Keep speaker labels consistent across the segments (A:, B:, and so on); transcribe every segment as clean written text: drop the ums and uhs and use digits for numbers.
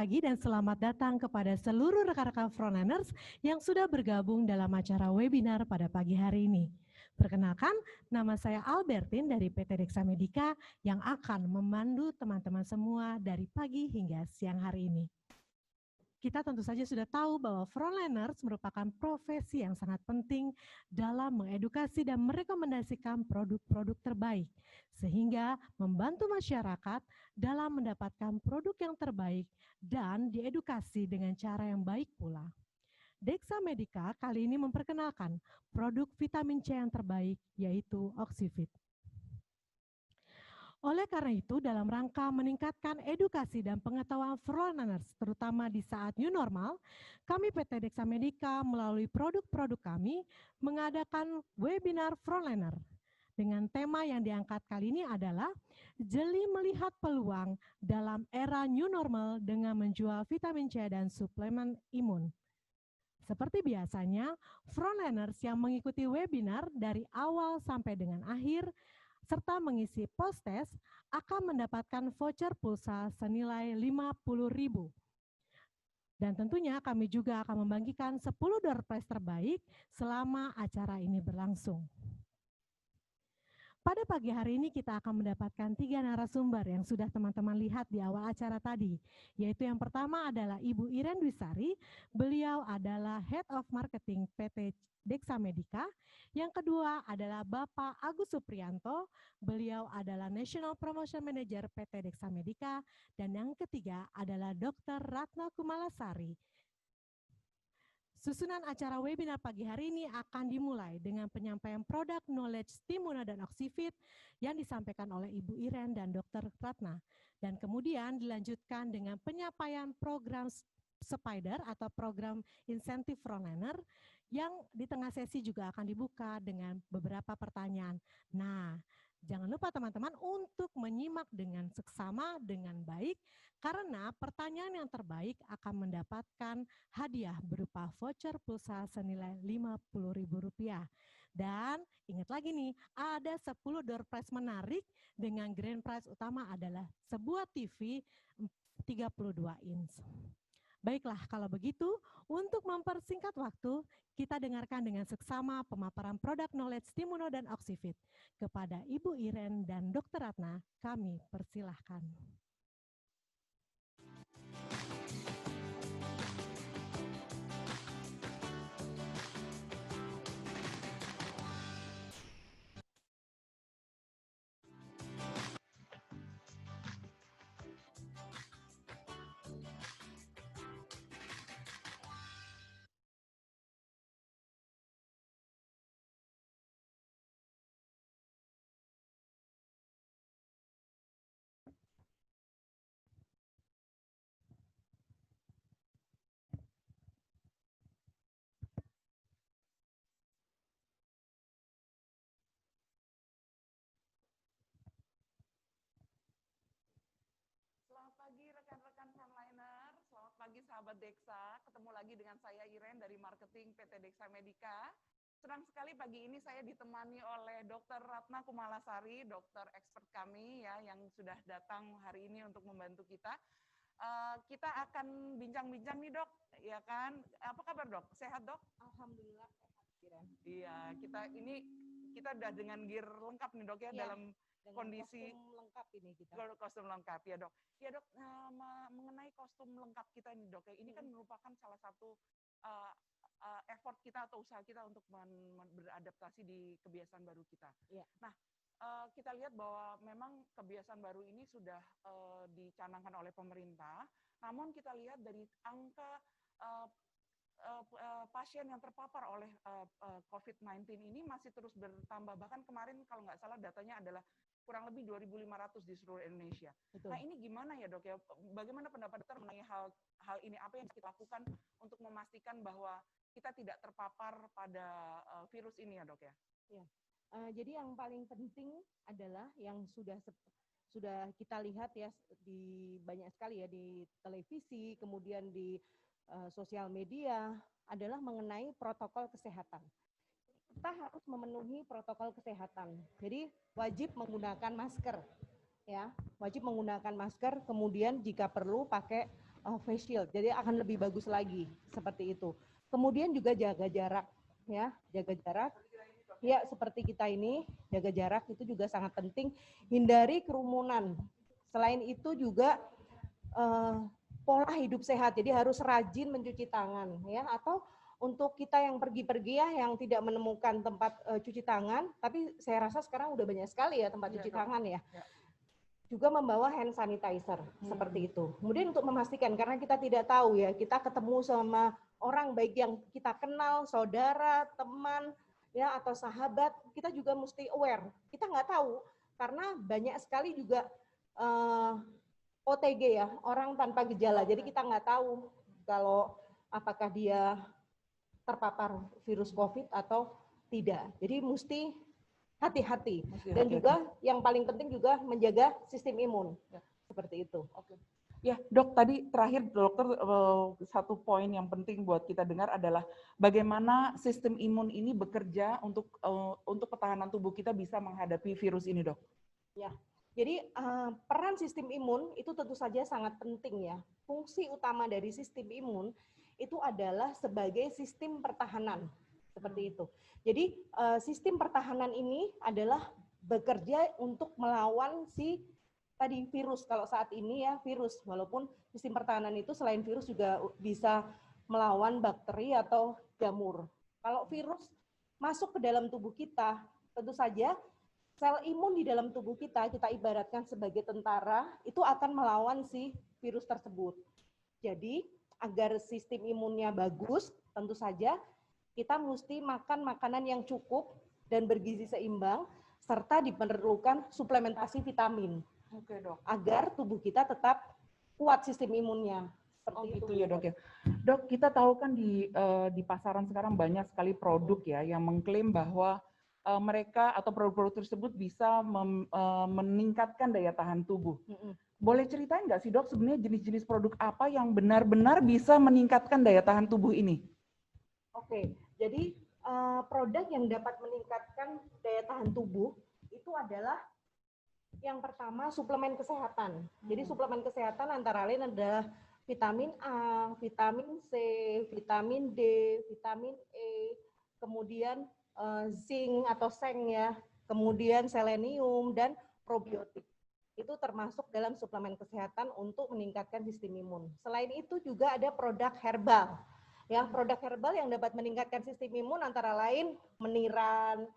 A: pagi dan selamat datang kepada seluruh rekan-rekan frontliners yang sudah bergabung dalam acara webinar pada pagi hari ini. Perkenalkan, nama saya Albertin dari PT Dexa Medica yang akan memandu teman-teman semua dari pagi hingga siang hari ini. Kita tentu saja sudah tahu bahwa frontliners merupakan profesi yang sangat penting dalam mengedukasi dan merekomendasikan produk-produk terbaik, sehingga membantu masyarakat dalam mendapatkan produk yang terbaik dan diedukasi dengan cara yang baik pula. Dexa Medica kali ini memperkenalkan produk vitamin C yang terbaik, yaitu Oxivit. Oleh karena itu, dalam rangka meningkatkan edukasi dan pengetahuan frontliners, terutama di saat new normal, kami PT Dexa Medica melalui produk-produk kami mengadakan webinar frontliner. Dengan tema yang diangkat kali ini adalah jeli melihat peluang dalam era new normal dengan menjual vitamin C dan suplemen imun. Seperti biasanya, frontliners yang mengikuti webinar dari awal sampai dengan akhir serta mengisi post-test akan mendapatkan voucher pulsa senilai Rp50.000. Dan tentunya kami juga akan membagikan 10 door prize terbaik selama acara ini berlangsung. Pada pagi hari ini kita akan mendapatkan 3 narasumber yang sudah teman-teman lihat di awal acara tadi, yaitu yang pertama adalah Ibu Iren Dwisari, beliau adalah Head of Marketing PT Dexa Medica. Yang kedua adalah Bapak Agus Supriyanto, beliau adalah National Promotion Manager PT Dexa Medica. Dan yang ketiga adalah Dr. Ratna Kumalasari. Susunan acara webinar pagi hari ini akan dimulai dengan penyampaian produk knowledge Stimuna dan Oxivit yang disampaikan oleh Ibu Iren dan Dr. Ratna. Dan kemudian dilanjutkan dengan penyampaian program Spider atau program insentif frontliner yang di tengah sesi juga akan dibuka dengan beberapa pertanyaan. Nah, jangan lupa teman-teman untuk menyimak dengan seksama, dengan baik, karena pertanyaan yang terbaik akan mendapatkan hadiah berupa voucher pulsa senilai Rp50.000. Dan ingat lagi nih, ada 10 door prize menarik dengan grand prize utama adalah sebuah TV 32 inch. Baiklah, kalau begitu, untuk mempersingkat waktu, kita dengarkan dengan seksama pemaparan produk knowledge Stimuno dan Oxivit. Kepada Ibu Iren dan Dr. Ratna, kami persilahkan.
B: Pagi sahabat Dexa, ketemu lagi dengan saya Iren dari marketing PT Dexa Medica. Senang sekali pagi ini saya ditemani oleh Dr. Ratna Kumalasari, dokter expert kami ya yang sudah datang hari ini untuk membantu kita. Kita akan bincang-bincang nih dok, ya kan? Apa kabar dok? Sehat dok?
C: Alhamdulillah sehat Iren.
B: Iya, kita udah dengan gear lengkap nih dok ya, dalam kondisi
C: kostum lengkap ini kita.
B: Kostum lengkap ya dok. Ya dok, mengenai kostum lengkap kita ini dok, ini kan merupakan salah satu effort kita atau usaha kita untuk beradaptasi di kebiasaan baru kita.
C: Ya.
B: Nah, kita lihat bahwa memang kebiasaan baru ini sudah dicanangkan oleh pemerintah, namun kita lihat dari angka pasien yang terpapar oleh COVID-19 ini masih terus bertambah. Bahkan kemarin kalau nggak salah datanya adalah kurang lebih 2.500 di seluruh Indonesia.
C: Betul.
B: Nah ini gimana ya dok ya? Bagaimana pendapat dokter mengenai hal ini? Apa yang kita lakukan untuk memastikan bahwa kita tidak terpapar pada virus ini ya dok ya?
C: Ya. Jadi yang paling penting adalah yang sudah kita lihat ya di banyak sekali ya di televisi, kemudian di sosial media adalah mengenai protokol kesehatan. Kita harus memenuhi protokol kesehatan. Jadi wajib menggunakan masker, ya, wajib menggunakan masker. Kemudian jika perlu pakai face shield, jadi akan lebih bagus lagi seperti itu. Kemudian juga jaga jarak, ya, jaga jarak. Ya, seperti kita ini jaga jarak itu juga sangat penting. Hindari kerumunan. Selain itu juga pola hidup sehat. Jadi harus rajin mencuci tangan, ya. Atau untuk kita yang pergi-pergi ya, yang tidak menemukan tempat cuci tangan, tapi saya rasa sekarang udah banyak sekali ya tempat cuci tangan ya. Juga membawa hand sanitizer seperti itu. Kemudian untuk memastikan, karena kita tidak tahu ya, kita ketemu sama orang baik yang kita kenal, saudara, teman, ya atau sahabat, kita juga mesti aware. Kita nggak tahu karena banyak sekali juga OTG ya, orang tanpa gejala. Jadi kita nggak tahu kalau apakah dia terpapar virus COVID atau tidak. Jadi mesti hati-hati. Dan juga yang paling penting juga menjaga sistem imun. Seperti itu.
B: Oke. Ya, Dok, tadi terakhir dokter satu poin yang penting buat kita dengar adalah bagaimana sistem imun ini bekerja untuk pertahanan tubuh kita bisa menghadapi virus ini, Dok.
C: Ya. Jadi peran sistem imun itu tentu saja sangat penting ya. Fungsi utama dari sistem imun itu adalah sebagai sistem pertahanan. Seperti itu. Jadi sistem pertahanan ini adalah bekerja untuk melawan si tadi virus. Kalau saat ini ya virus, walaupun sistem pertahanan itu selain virus juga bisa melawan bakteri atau jamur. Kalau virus masuk ke dalam tubuh kita, tentu saja sel imun di dalam tubuh kita ibaratkan sebagai tentara, itu akan melawan si virus tersebut. Jadi agar sistem imunnya bagus, tentu saja kita mesti makan makanan yang cukup dan bergizi seimbang, serta diperlukan suplementasi vitamin.
B: Oke, Dok.
C: Agar tubuh kita tetap kuat sistem imunnya. Seperti
B: gitu
C: itu
B: ya, Dok ya. Dok, kita tahu kan di pasaran sekarang banyak sekali produk ya yang mengklaim bahwa mereka atau produk-produk tersebut bisa meningkatkan daya tahan tubuh. Boleh ceritain nggak sih, Dok, sebenarnya jenis-jenis produk apa yang benar-benar bisa meningkatkan daya tahan tubuh ini?
C: Oke, jadi produk yang dapat meningkatkan daya tahan tubuh itu adalah yang pertama suplemen kesehatan. Jadi suplemen kesehatan antara lain adalah vitamin A, vitamin C, vitamin D, vitamin E, kemudian zinc atau seng ya, kemudian selenium dan probiotik. Itu termasuk dalam suplemen kesehatan untuk meningkatkan sistem imun. Selain itu juga ada produk herbal. Ya, produk herbal yang dapat meningkatkan sistem imun antara lain meniran,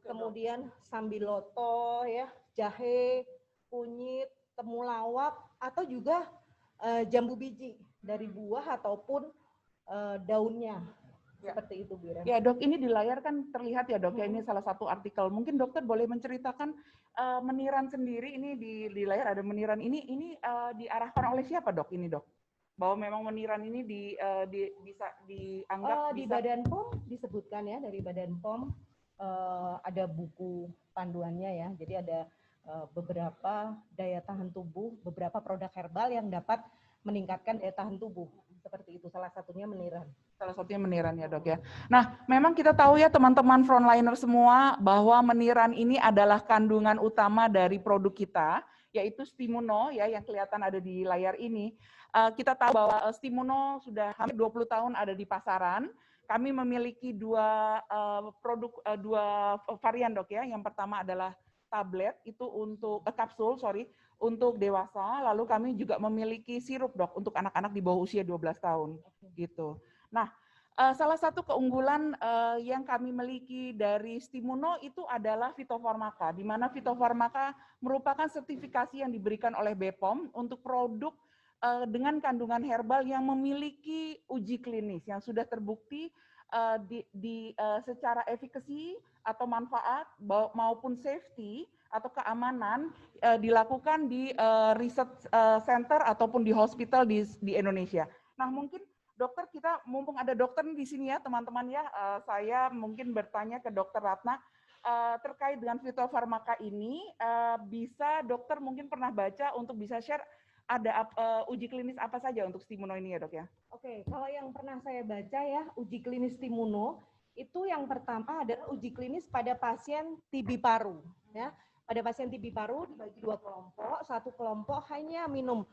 C: kemudian sambiloto, ya, jahe, kunyit, temulawak, atau juga jambu biji dari buah ataupun daunnya. Seperti itu, Bu Iren.
B: Ya, Dok, ini di layar kan terlihat ya, Dok, ya, ini salah satu artikel. Mungkin dokter boleh menceritakan meniran sendiri, ini di layar ada meniran, ini diarahkan oleh siapa, Dok, ini, Dok? Bahwa memang meniran ini bisa dianggap
C: di Badan POM disebutkan ya, dari Badan POM ada buku panduannya ya, jadi ada beberapa daya tahan tubuh, beberapa produk herbal yang dapat meningkatkan daya tahan tubuh, seperti itu, salah satunya meniran.
B: Salah satunya meniran ya, Dok ya. Nah, memang kita tahu ya teman-teman frontliner semua bahwa meniran ini adalah kandungan utama dari produk kita, yaitu Stimuno ya, yang kelihatan ada di layar ini. Kita tahu bahwa Stimuno sudah hampir 20 tahun ada di pasaran. Kami memiliki dua varian, Dok ya. Yang pertama adalah tablet, itu untuk kapsul, untuk dewasa. Lalu kami juga memiliki sirup, Dok, untuk anak-anak di bawah usia 12 tahun gitu. Nah, salah satu keunggulan yang kami miliki dari Stimuno itu adalah fitofarmaka, di mana fitofarmaka merupakan sertifikasi yang diberikan oleh BPOM untuk produk dengan kandungan herbal yang memiliki uji klinis yang sudah terbukti secara efikasi atau manfaat maupun safety atau keamanan dilakukan di riset center ataupun di hospital di Indonesia. Nah, mungkin dokter, kita mumpung ada dokter di sini ya teman-teman ya, saya mungkin bertanya ke Dokter Ratna terkait dengan fitofarmaka ini, bisa dokter mungkin pernah baca untuk bisa share ada uji klinis apa saja untuk Stimuno ini ya, Dok ya?
C: Oke, kalau yang pernah saya baca ya, uji klinis Stimuno itu yang pertama adalah uji klinis pada pasien TB paru ya. Pada pasien TB paru dibagi 2 kelompok, satu kelompok hanya minum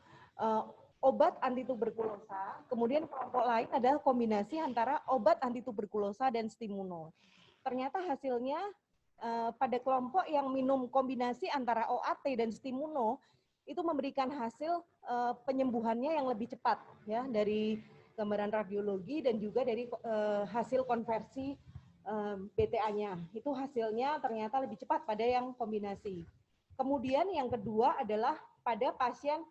C: obat antituberkulosa, kemudian kelompok lain adalah kombinasi antara obat antituberkulosa dan stimuno. Ternyata hasilnya pada kelompok yang minum kombinasi antara OAT dan stimuno itu memberikan hasil penyembuhannya yang lebih cepat ya, dari gambaran radiologi dan juga dari hasil konversi BTA-nya. Itu hasilnya ternyata lebih cepat pada yang kombinasi. Kemudian yang kedua adalah pada pasien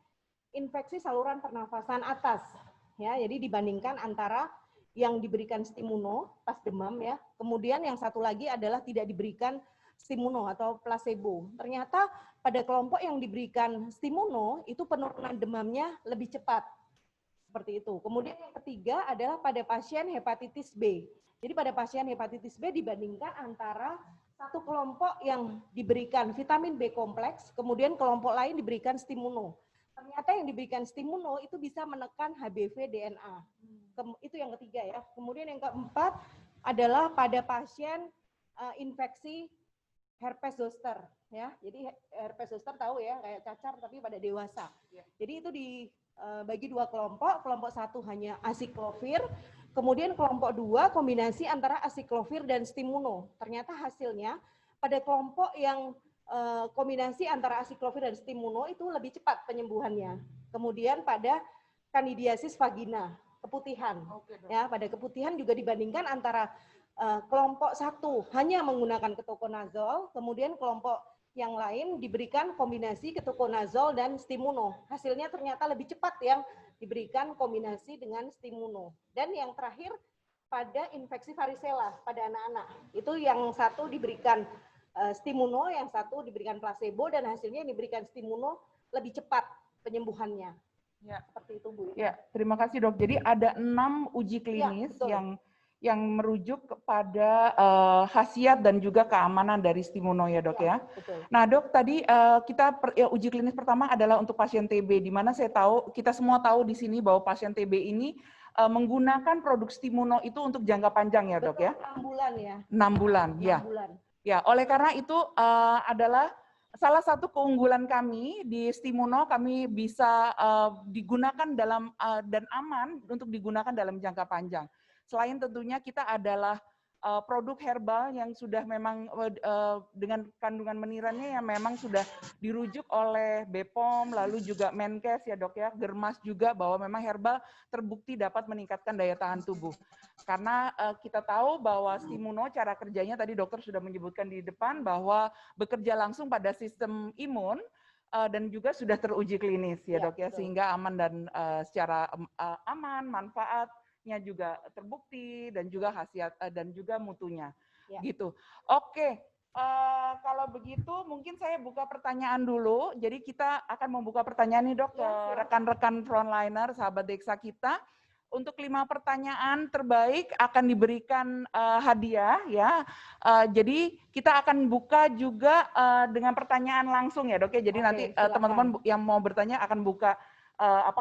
C: infeksi saluran pernafasan atas ya, jadi dibandingkan antara yang diberikan stimuno pas demam ya, kemudian yang satu lagi adalah tidak diberikan stimuno atau placebo. Ternyata pada kelompok yang diberikan stimuno itu penurunan demamnya lebih cepat seperti itu. Kemudian yang ketiga adalah pada pasien hepatitis B. Jadi pada pasien hepatitis B dibandingkan antara satu kelompok yang diberikan vitamin B kompleks, kemudian kelompok lain diberikan stimuno. Ternyata yang diberikan stimuno itu bisa menekan HBV DNA. Itu yang ketiga ya. Kemudian yang keempat adalah pada pasien infeksi herpes zoster ya. Jadi herpes zoster tahu ya, kayak cacar tapi pada dewasa. Jadi itu dibagi dua kelompok. Kelompok satu hanya asiklovir, kemudian kelompok dua kombinasi antara asiklovir dan stimuno. Ternyata hasilnya pada kelompok yang kombinasi antara asiklovir dan stimuno itu lebih cepat penyembuhannya. Kemudian pada kandidiasis vagina, keputihan. Ya, pada keputihan juga dibandingkan antara kelompok satu hanya menggunakan ketoconazole, kemudian kelompok yang lain diberikan kombinasi ketoconazole dan stimuno. Hasilnya ternyata lebih cepat yang diberikan kombinasi dengan stimuno. Dan yang terakhir pada infeksi varicella pada anak-anak. Itu yang satu diberikan stimuno, yang satu diberikan placebo, dan hasilnya yang diberikan stimuno lebih cepat penyembuhannya.
B: Ya,
C: seperti itu Bu.
B: Ya, terima kasih Dok. Jadi ada 6 uji klinis
C: ya,
B: yang merujuk kepada khasiat dan juga keamanan dari stimuno ya Dok ya.
C: Betul.
B: Nah Dok, tadi uji klinis pertama adalah untuk pasien TB, di mana saya tahu, kita semua tahu di sini bahwa pasien TB ini menggunakan produk stimuno itu untuk jangka panjang ya Dok ya.
C: 6 bulan ya.
B: 6 bulan,
C: 6
B: ya.
C: bulan.
B: Ya, oleh karena itu adalah salah satu keunggulan kami di Stimuno, kami bisa digunakan dalam dan aman untuk digunakan dalam jangka panjang. Selain tentunya kita adalah produk herbal yang sudah memang dengan kandungan menirannya yang memang sudah dirujuk oleh BPOM, lalu juga Menkes ya Dok ya, Germas juga, bahwa memang herbal terbukti dapat meningkatkan daya tahan tubuh. Karena kita tahu bahwa Stimuno cara kerjanya tadi dokter sudah menyebutkan di depan bahwa bekerja langsung pada sistem imun dan juga sudah teruji klinis ya Dok ya, sehingga aman dan secara aman, manfaatnya juga terbukti dan juga khasiat dan juga mutunya gitu. Oke. Kalau begitu mungkin saya buka pertanyaan dulu. Jadi kita akan membuka pertanyaan nih Dok ke rekan-rekan frontliner sahabat Dexa kita. Untuk 5 pertanyaan terbaik akan diberikan hadiah ya. Jadi kita akan buka juga dengan pertanyaan langsung ya Dok ya. Jadi nanti teman-teman yang mau bertanya akan buka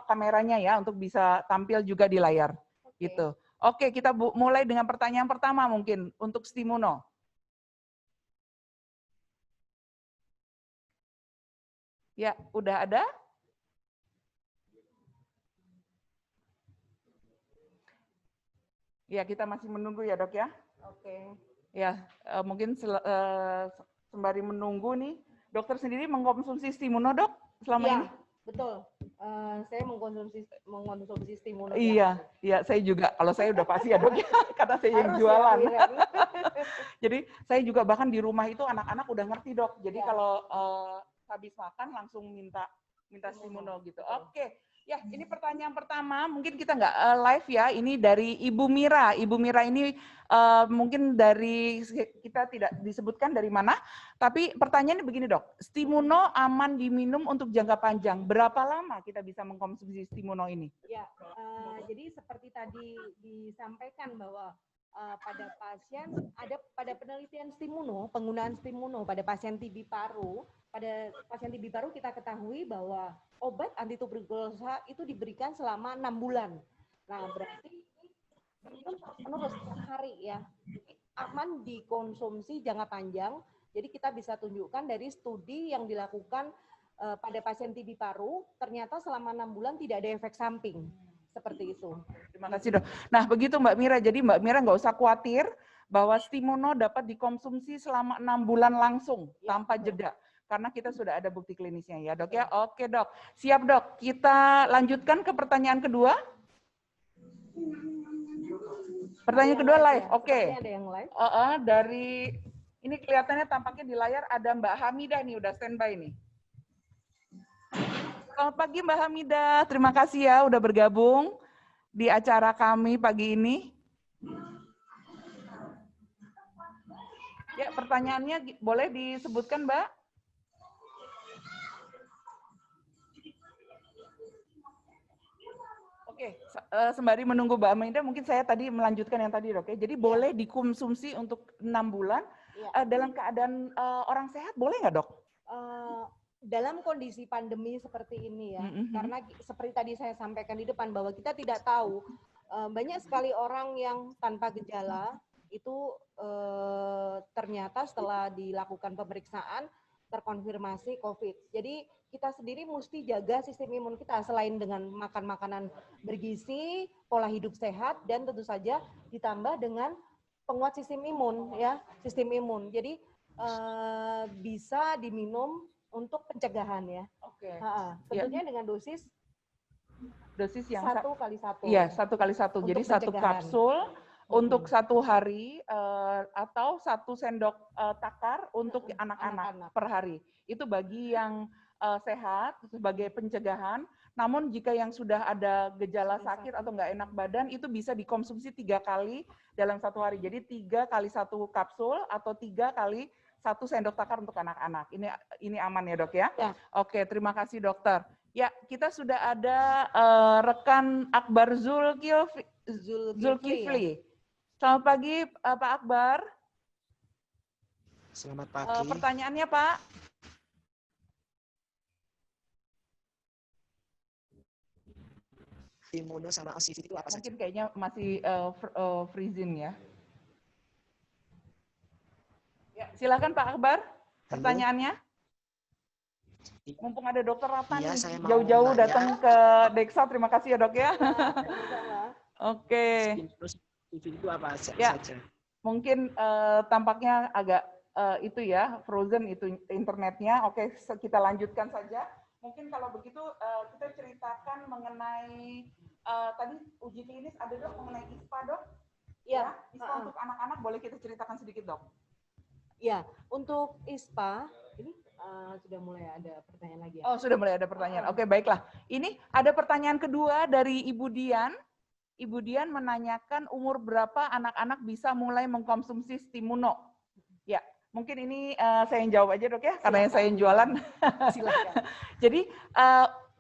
B: kameranya ya untuk bisa tampil juga di layar gitu. Oke, kita mulai dengan pertanyaan pertama mungkin untuk Stimuno. Ya, udah ada? Ya, kita masih menunggu ya Dok ya.
C: Oke.
B: Ya, mungkin sembari menunggu nih, dokter sendiri mengkonsumsi Stimuno Dok selama ini?
C: Betul. Saya mengkonsumsi Stimuno.
B: Iya, saya juga. Kalau saya udah pasti ya Dok ya, karena saya yang jualan. Jadi saya juga bahkan di rumah itu anak-anak udah ngerti Dok. Jadi kalau habis makan langsung minta Stimuno gitu. Oke. Ya, ini pertanyaan pertama, mungkin kita nggak live ya, ini dari Ibu Mira. Ibu Mira ini mungkin dari, kita tidak disebutkan dari mana, tapi pertanyaannya begini Dok, Stimuno aman diminum untuk jangka panjang, berapa lama kita bisa mengkonsumsi Stimuno ini?
C: Ya, jadi seperti tadi disampaikan bahwa pada pasien, pada penelitian Stimuno, penggunaan Stimuno pada pasien TB paru, pada pasien TB paru kita ketahui bahwa obat antituberkulosa itu diberikan selama 6 bulan. Nah, berarti minum terus sehari ya. Aman dikonsumsi jangka panjang. Jadi kita bisa tunjukkan dari studi yang dilakukan pada pasien TB paru, ternyata selama 6 bulan tidak ada efek samping. Seperti itu.
B: Terima kasih dok. Nah begitu Mbak Mira, jadi Mbak Mira nggak usah khawatir bahwa Stimuno dapat dikonsumsi selama 6 bulan langsung tanpa jeda. Karena kita sudah ada bukti klinisnya ya dok ya. Oke dok, siap dok. Kita lanjutkan ke pertanyaan kedua. Pertanyaan kedua live, oke.
C: Ada yang live.
B: Dari ini kelihatannya tampaknya di layar ada Mbak Hamidah nih, udah standby nih. Selamat pagi Mbak Hamidah, terima kasih ya udah bergabung di acara kami pagi ini. Ya, pertanyaannya boleh disebutkan Mbak? Oke, sembari menunggu Mbak Hamidah, mungkin saya tadi melanjutkan yang tadi dok ya. Jadi boleh dikonsumsi untuk 6 bulan, dalam keadaan orang sehat boleh nggak dok?
C: Dalam kondisi pandemi seperti ini ya, karena seperti tadi saya sampaikan di depan bahwa kita tidak tahu, banyak sekali orang yang tanpa gejala itu ternyata setelah dilakukan pemeriksaan terkonfirmasi COVID. Jadi kita sendiri mesti jaga sistem imun kita selain dengan makan makanan bergizi, pola hidup sehat, dan tentu saja ditambah dengan penguat sistem imun ya, sistem imun. Jadi bisa diminum untuk pencegahan ya.
B: Oke.
C: Tentunya dengan dosis
B: yang
C: 1 kali 1.
B: Iya, 1 kali 1. Jadi 1 kapsul untuk 1 hari atau 1 sendok takar untuk anak-anak per hari. Itu bagi yang sehat sebagai pencegahan. Namun jika yang sudah ada gejala sakit atau nggak enak badan itu bisa dikonsumsi 3 kali dalam 1 hari. Jadi 3 kali 1 kapsul atau 3 kali 1 sendok takar untuk anak-anak. Ini aman ya dok ya? Ya. Oke, terima kasih dokter. Ya, kita sudah ada rekan Akbar Zulkifli. Ya. Selamat pagi Pak Akbar.
D: Selamat pagi.
B: Pertanyaannya Pak.
D: Stimuno sama OCV itu apa saja?
B: Mungkin kayaknya masih freezing ya. Ya, silakan Pak Akbar, pertanyaannya. Mumpung ada Dokter Ratna nih, jauh-jauh datang ke Deksa, terima kasih ya dok ya. Oke.
D: Itu apa
B: ya,
D: saja?
B: Mungkin tampaknya agak itu ya, frozen itu internetnya. Oke, kita lanjutkan saja. Mungkin kalau begitu kita ceritakan mengenai tadi uji klinis ada dok mengenai ISPA dok. Ya, ISPA untuk anak-anak boleh kita ceritakan sedikit dok.
C: Ya, untuk ISPA ini sudah mulai ada pertanyaan lagi ya?
B: Oh, sudah mulai ada pertanyaan. Oke, baiklah. Ini ada pertanyaan kedua dari Ibu Dian. Ibu Dian menanyakan umur berapa anak-anak bisa mulai mengkonsumsi Stimuno. Ya, mungkin ini saya yang jawab aja dok ya, karena yang saya yang jualan.
C: Silakan.
B: Jadi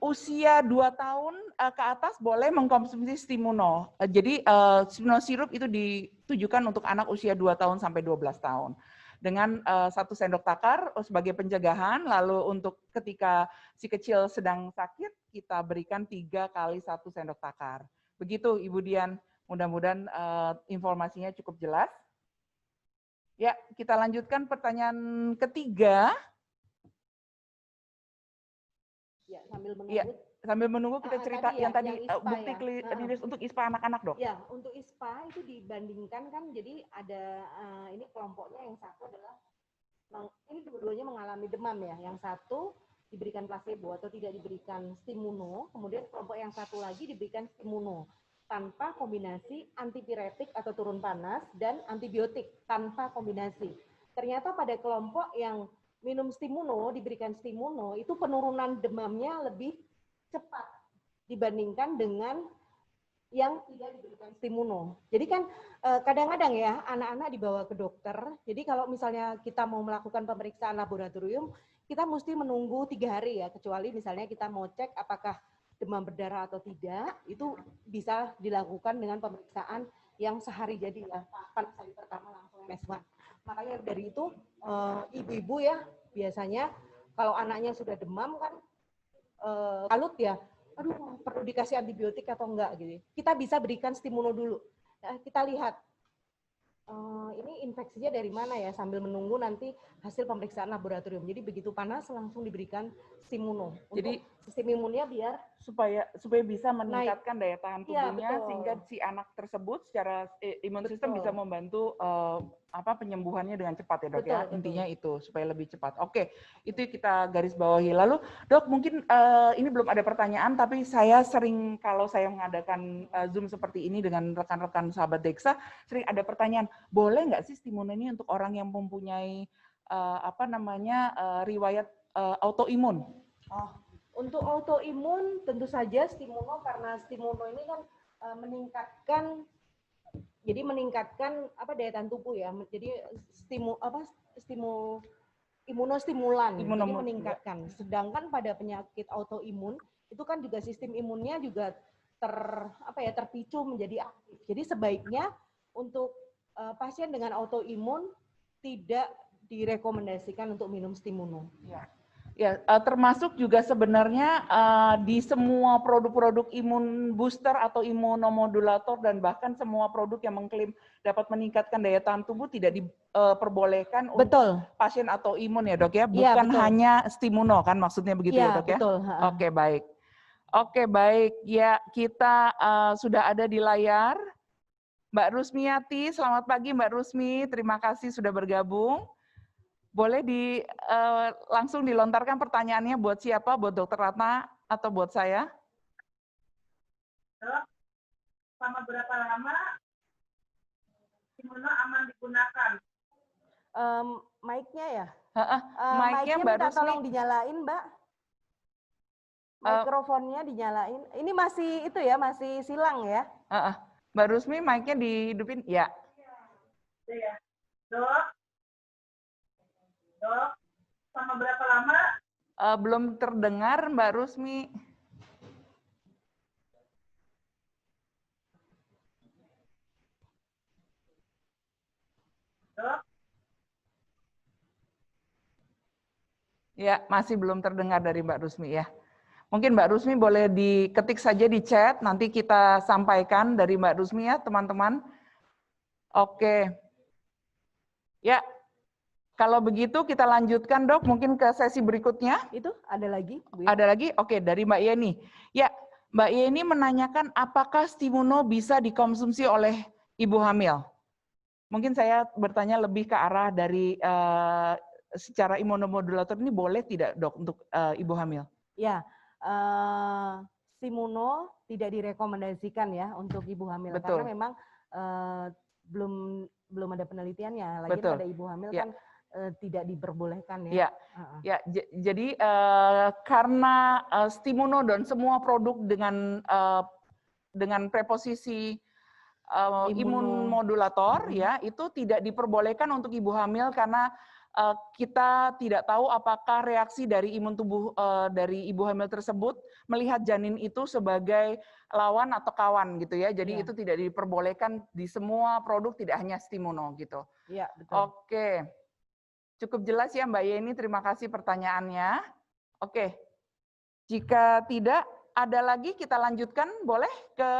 B: usia 2 tahun ke atas boleh mengkonsumsi Stimuno. Jadi Stimuno sirup itu ditujukan untuk anak usia 2 tahun sampai 12 tahun. Dengan 1 sendok takar sebagai pencegahan, lalu untuk ketika si kecil sedang sakit, kita berikan 3 kali 1 sendok takar. Begitu Ibu Dian, mudah-mudahan informasinya cukup jelas. Ya, kita lanjutkan pertanyaan ketiga.
C: Ya, sambil menunggu.
B: Ya, sambil menunggu kita cerita
C: tadi ya,
B: yang tadi
C: ISPA
B: bukti klinis untuk ISPA anak-anak dok.
C: Ya, untuk ISPA itu dibandingkan kan, jadi ada ini kelompoknya yang satu adalah ini dua-duanya mengalami demam ya. Yang satu diberikan placebo atau tidak diberikan Stimuno, kemudian kelompok yang satu lagi diberikan Stimuno tanpa kombinasi antipiretik atau turun panas dan antibiotik tanpa kombinasi. Ternyata pada kelompok yang minum Stimuno, diberikan Stimuno, itu penurunan demamnya lebih cepat dibandingkan dengan yang tidak diberikan Stimuno. Jadi kan kadang-kadang ya anak-anak dibawa ke dokter. Jadi kalau misalnya kita mau melakukan pemeriksaan laboratorium, kita mesti menunggu 3 hari ya, kecuali misalnya kita mau cek apakah demam berdarah atau tidak, itu bisa dilakukan dengan pemeriksaan yang sehari jadi ya, kan hari pertama langsung MS1. Makanya dari itu ibu-ibu ya biasanya kalau anaknya sudah demam kan kalut ya, aduh perlu dikasih antibiotik atau enggak gitu. Kita bisa berikan Stimuno dulu. Kita lihat ini infeksinya dari mana ya, sambil menunggu nanti hasil pemeriksaan laboratorium. Jadi begitu panas langsung diberikan Stimuno.
B: Jadi
C: sistem imunnya biar
B: supaya bisa meningkatkan daya tahan tubuhnya,
C: betul.
B: sehingga si anak tersebut secara imun sistem
C: Betul.
B: bisa membantu penyembuhannya dengan cepat ya dok.
C: Betul,
B: ya.
C: betul.
B: Intinya itu supaya lebih cepat. Oke, itu kita garis bawahi. Lalu dok, mungkin ini belum ada pertanyaan, tapi saya sering kalau saya mengadakan Zoom seperti ini dengan rekan-rekan sahabat Dexa, sering ada pertanyaan, boleh nggak sih Stimuno ini untuk orang yang mempunyai riwayat autoimun?
C: Untuk autoimun tentu saja Stimuno, karena Stimuno ini kan meningkatkan daya tahan tubuh ya. Jadi imunostimulan, jadi meningkatkan. Sedangkan pada penyakit autoimun itu kan juga sistem imunnya juga terpicu menjadi aktif. Jadi sebaiknya untuk pasien dengan autoimun tidak direkomendasikan untuk minum Stimuno.
B: Ya, termasuk juga sebenarnya di semua produk-produk imun booster atau imunomodulator dan bahkan semua produk yang mengklaim dapat meningkatkan daya tahan tubuh tidak diperbolehkan untuk pasien autoimun ya dok ya, bukan hanya Stimuno kan maksudnya begitu ya dok ya?
C: Betul.
B: Oke baik, ya kita sudah ada di layar. Mbak Rusmiati, selamat pagi Mbak Rusmi, terima kasih sudah bergabung. Boleh langsung dilontarkan pertanyaannya buat siapa? Buat Dr. Ratna atau buat saya?
E: Dok, selama berapa lama Stimuno aman digunakan?
C: Mic-nya ya?
B: Mic-nya Mbak Rusmi.
C: Tolong dinyalain Mbak. Mikrofonnya dinyalain. Ini masih masih silang ya?
B: Mbak Rusmi, mic-nya dihidupin? Ya.
E: Ya. Dok, selama berapa lama?
B: Belum terdengar Mbak Rusmi.
E: Dok?
B: Ya, masih belum terdengar dari Mbak Rusmi ya. Mungkin Mbak Rusmi boleh diketik saja di chat, nanti kita sampaikan dari Mbak Rusmi ya teman-teman. Oke. Ya. Kalau begitu kita lanjutkan dok, mungkin ke sesi berikutnya.
C: Itu ada lagi? Bu?
B: Ada lagi? Oke, dari Mbak Yeni. Ya, Mbak Yeni menanyakan apakah Stimuno bisa dikonsumsi oleh ibu hamil? Mungkin saya bertanya lebih ke arah dari secara imunomodulator ini boleh tidak dok untuk ibu hamil?
C: Ya, Stimuno tidak direkomendasikan ya untuk ibu hamil.
B: Betul.
C: Karena memang belum ada penelitiannya. Lagi pada ibu hamil kan tidak diperbolehkan ya.
B: Jadi karena Stimuno dan semua produk dengan preposisi imun modulator ya itu tidak diperbolehkan untuk ibu hamil karena kita tidak tahu apakah reaksi dari imun tubuh dari ibu hamil tersebut melihat janin itu sebagai lawan atau kawan gitu ya. Jadi itu tidak diperbolehkan di semua produk, tidak hanya Stimuno gitu.
C: Iya, betul.
B: Oke. Cukup jelas ya Mbak Yeni, terima kasih pertanyaannya. Oke, jika tidak ada lagi kita lanjutkan, boleh ke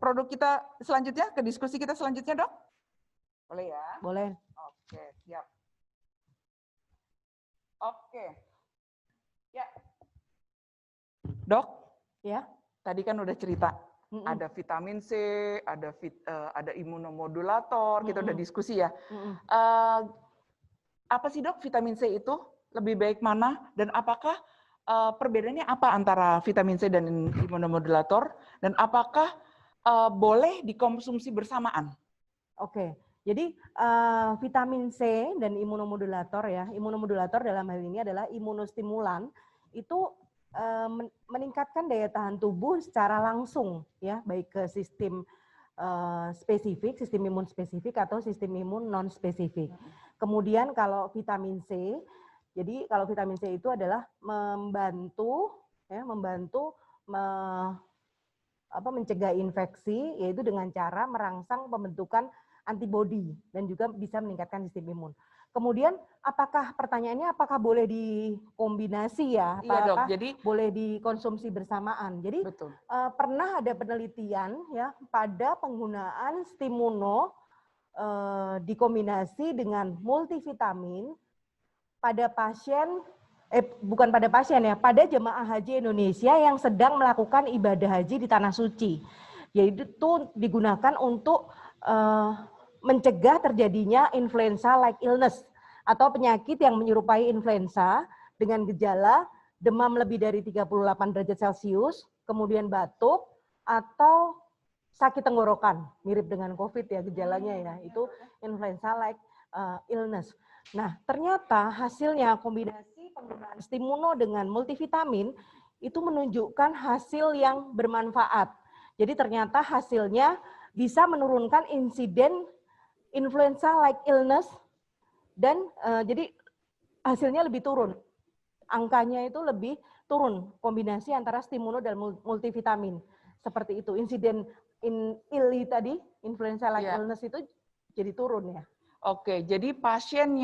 B: produk kita selanjutnya, ke diskusi kita selanjutnya dok? Boleh ya?
C: Boleh.
B: Oke, siap. Oke, ya. Dok?
C: Ya.
B: Tadi kan udah cerita, ada vitamin C, ada imunomodulator, kita udah diskusi ya. Apa sih dok vitamin C itu? Lebih baik mana? Dan apakah perbedaannya apa antara vitamin C dan imunomodulator? Dan apakah boleh dikonsumsi bersamaan?
C: Oke, jadi vitamin C dan imunomodulator ya. Imunomodulator dalam hal ini adalah imunostimulan. Itu meningkatkan daya tahan tubuh secara langsung ya, baik ke sistem spesifik, sistem imun spesifik atau sistem imun non spesifik. Kemudian kalau vitamin C, jadi kalau vitamin C itu adalah membantu mencegah infeksi, yaitu dengan cara merangsang pembentukan antibodi dan juga bisa meningkatkan sistem imun. Kemudian pertanyaannya apakah boleh dikombinasi ya?
B: Iya dok, jadi
C: boleh dikonsumsi bersamaan. Jadi pernah ada penelitian ya pada penggunaan Stimuno dikombinasi dengan multivitamin pada pasien, bukan pada pasien ya, pada jemaah haji Indonesia yang sedang melakukan ibadah haji di Tanah Suci. Yaitu digunakan untuk mencegah terjadinya influenza-like illness atau penyakit yang menyerupai influenza dengan gejala demam lebih dari 38 derajat Celcius, kemudian batuk, atau sakit tenggorokan, mirip dengan COVID ya gejalanya ya, itu influenza-like illness. Nah, ternyata hasilnya kombinasi penggunaan Stimuno dengan multivitamin itu menunjukkan hasil yang bermanfaat. Jadi ternyata hasilnya bisa menurunkan insiden influenza-like illness dan jadi hasilnya lebih turun. Angkanya itu lebih turun kombinasi antara Stimuno dan multivitamin. Seperti itu. Insiden ILI tadi, influenza-like illness itu jadi turun ya.
B: Oke, jadi pasien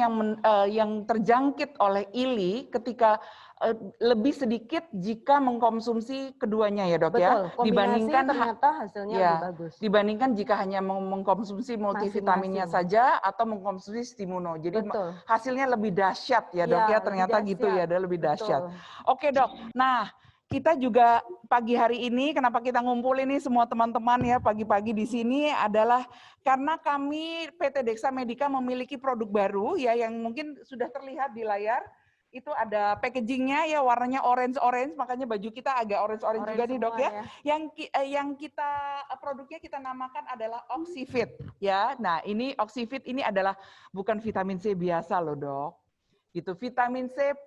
B: yang terjangkit oleh ILI ketika lebih sedikit jika mengkonsumsi keduanya ya dok.
C: Betul,
B: ya, dibandingkan
C: ternyata hasilnya lebih bagus.
B: Dibandingkan jika hanya mengkonsumsi multivitaminnya saja atau mengkonsumsi Stimuno. Jadi hasilnya lebih dahsyat ya dok ya, ternyata gitu ya, ada lebih dahsyat. Oke dok, nah kita juga pagi hari ini, kenapa kita ngumpul ini semua teman-teman ya pagi-pagi di sini adalah karena kami PT Dexa Medica memiliki produk baru ya yang mungkin sudah terlihat di layar. Itu ada packagingnya ya warnanya orange-orange, makanya baju kita agak orange-orange juga nih dok ya. Yang kita produknya kita namakan adalah Oxyfit ya. Nah ini Oxyfit ini adalah bukan vitamin C biasa loh dok. Itu vitamin C++.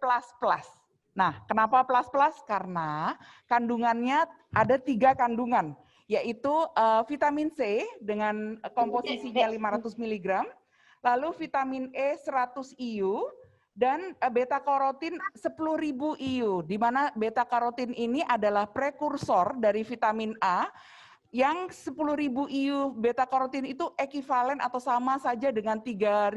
B: Nah, kenapa plus-plus? Karena kandungannya ada 3 kandungan, yaitu vitamin C dengan komposisinya 500 mg, lalu vitamin E 100 IU, dan beta-karotin 10.000 IU, di mana beta-karotin ini adalah prekursor dari vitamin A, yang 10.000 IU beta-karotin itu ekivalen atau sama saja dengan 3.000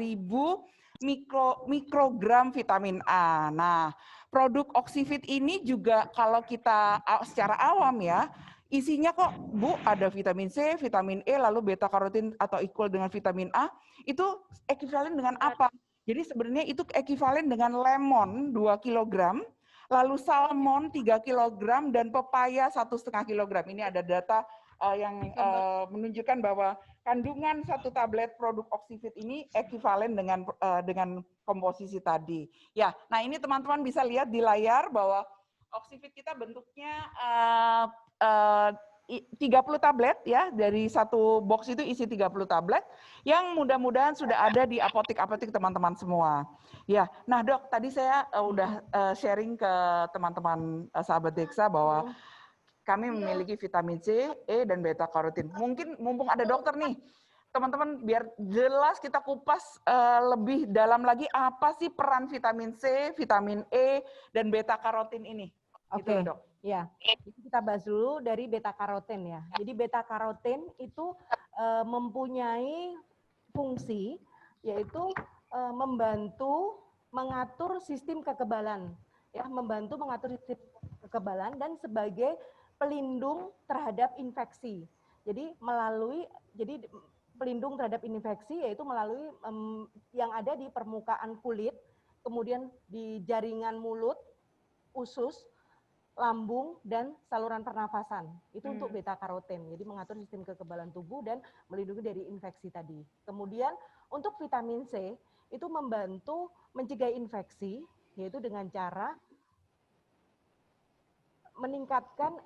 B: mikrogram vitamin A. Nah, produk Oxyfit ini juga kalau kita secara awam ya, isinya kok Bu ada vitamin C, vitamin E, lalu beta-karotin atau equal dengan vitamin A, itu ekivalen dengan apa? Jadi sebenarnya itu ekivalen dengan lemon 2 kg, lalu salmon 3 kg, dan pepaya 1,5 kg. Ini ada data yang menunjukkan bahwa kandungan 1 tablet produk Oxyfit ini ekivalen dengan komposisi tadi. Ya, nah ini teman-teman bisa lihat di layar bahwa Oxyfit kita bentuknya 30 tablet ya, dari satu box itu isi 30 tablet yang mudah-mudahan sudah ada di apotek-apotek teman-teman semua. Ya, nah dok, tadi saya udah sharing ke teman-teman sahabat Dexa bahwa kami memiliki vitamin C, E, dan beta-karotin. Mungkin mumpung ada dokter nih, teman-teman biar jelas kita kupas lebih dalam lagi apa sih peran vitamin C, vitamin E, dan beta-karotin ini.
C: Oke,
B: gitu, dok.
C: Ya. Kita bahas dulu dari beta-karotin ya. Jadi beta-karotin itu mempunyai fungsi yaitu membantu mengatur sistem kekebalan, ya, membantu mengatur sistem kekebalan dan sebagai pelindung terhadap infeksi. Jadi pelindung terhadap infeksi yaitu melalui yang ada di permukaan kulit, kemudian di jaringan mulut, usus, lambung, dan saluran pernafasan. Itu untuk beta-karotin. Jadi mengatur sistem kekebalan tubuh dan melindungi dari infeksi tadi. Kemudian untuk vitamin C itu membantu mencegah infeksi yaitu dengan cara meningkatkan,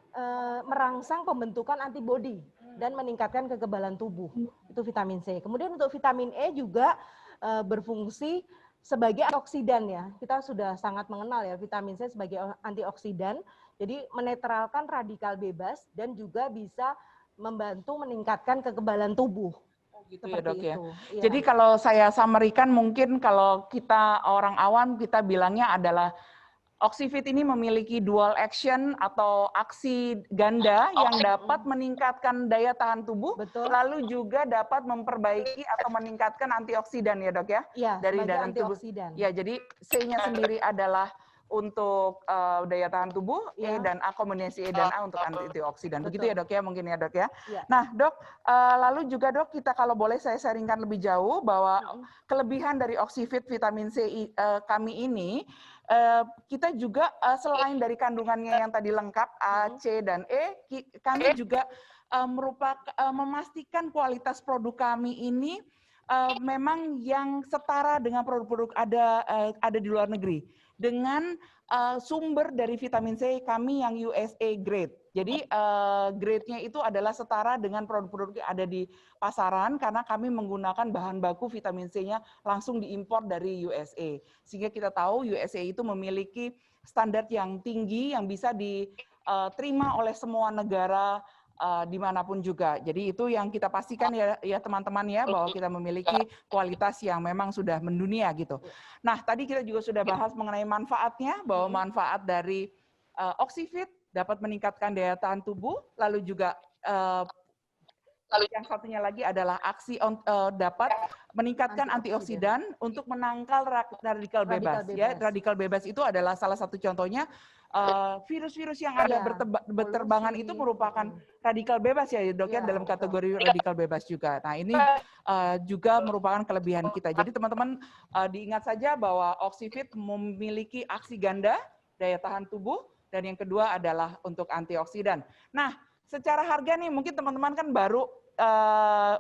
C: merangsang pembentukan antibodi dan meningkatkan kekebalan tubuh. Itu vitamin C. Kemudian untuk vitamin E juga berfungsi sebagai antioksidan ya. Kita sudah sangat mengenal ya vitamin C sebagai antioksidan. Jadi menetralkan radikal bebas dan juga bisa membantu meningkatkan kekebalan tubuh.
B: Gitu ya dok ya.
C: Ya.
B: Jadi kalau saya summary-kan mungkin kalau kita orang awam kita bilangnya adalah Oxyfit ini memiliki dual action atau aksi ganda yang dapat meningkatkan daya tahan tubuh,
C: Betul.
B: Lalu juga dapat memperbaiki atau meningkatkan antioksidan ya dok ya,
C: Ya,
B: dari dalam tubuh.
C: antioksidan.
B: Ya, jadi C-nya sendiri adalah untuk daya tahan tubuh, E
C: Ya.
B: dan A kombinasi E dan A untuk antioksidan. Begitu
C: Betul.
B: ya dok ya, mungkin ya dok ya.
C: Ya.
B: Nah dok, lalu juga dok kita kalau boleh saya sharingkan lebih jauh bahwa kelebihan dari Oxivit vitamin C kami ini, kita juga selain dari kandungannya yang tadi lengkap A, C dan E, kami juga memastikan kualitas produk kami ini memang yang setara dengan produk-produk ada di luar negeri dengan sumber dari vitamin C kami yang USA grade. Jadi grade-nya itu adalah setara dengan produk-produk yang ada di pasaran karena kami menggunakan bahan baku vitamin C-nya langsung diimpor dari USA. Sehingga kita tahu USA itu memiliki standar yang tinggi yang bisa diterima oleh semua negara dimanapun juga. Jadi itu yang kita pastikan ya teman-teman ya, bahwa kita memiliki kualitas yang memang sudah mendunia gitu. Nah tadi kita juga sudah bahas mengenai manfaatnya, bahwa manfaat dari Oxivit dapat meningkatkan daya tahan tubuh, lalu juga yang satunya lagi adalah dapat meningkatkan antioksidan untuk menangkal radikal bebas. Ya, radikal bebas itu adalah salah satu contohnya virus-virus yang ada berterbangan itu merupakan radikal bebas ya dok ya, dalam kategori radikal bebas juga. Nah ini juga merupakan kelebihan kita. Jadi teman-teman diingat saja bahwa Oxivit memiliki aksi ganda, daya tahan tubuh, dan yang kedua adalah untuk antioksidan. Nah secara harga nih mungkin teman-teman kan baru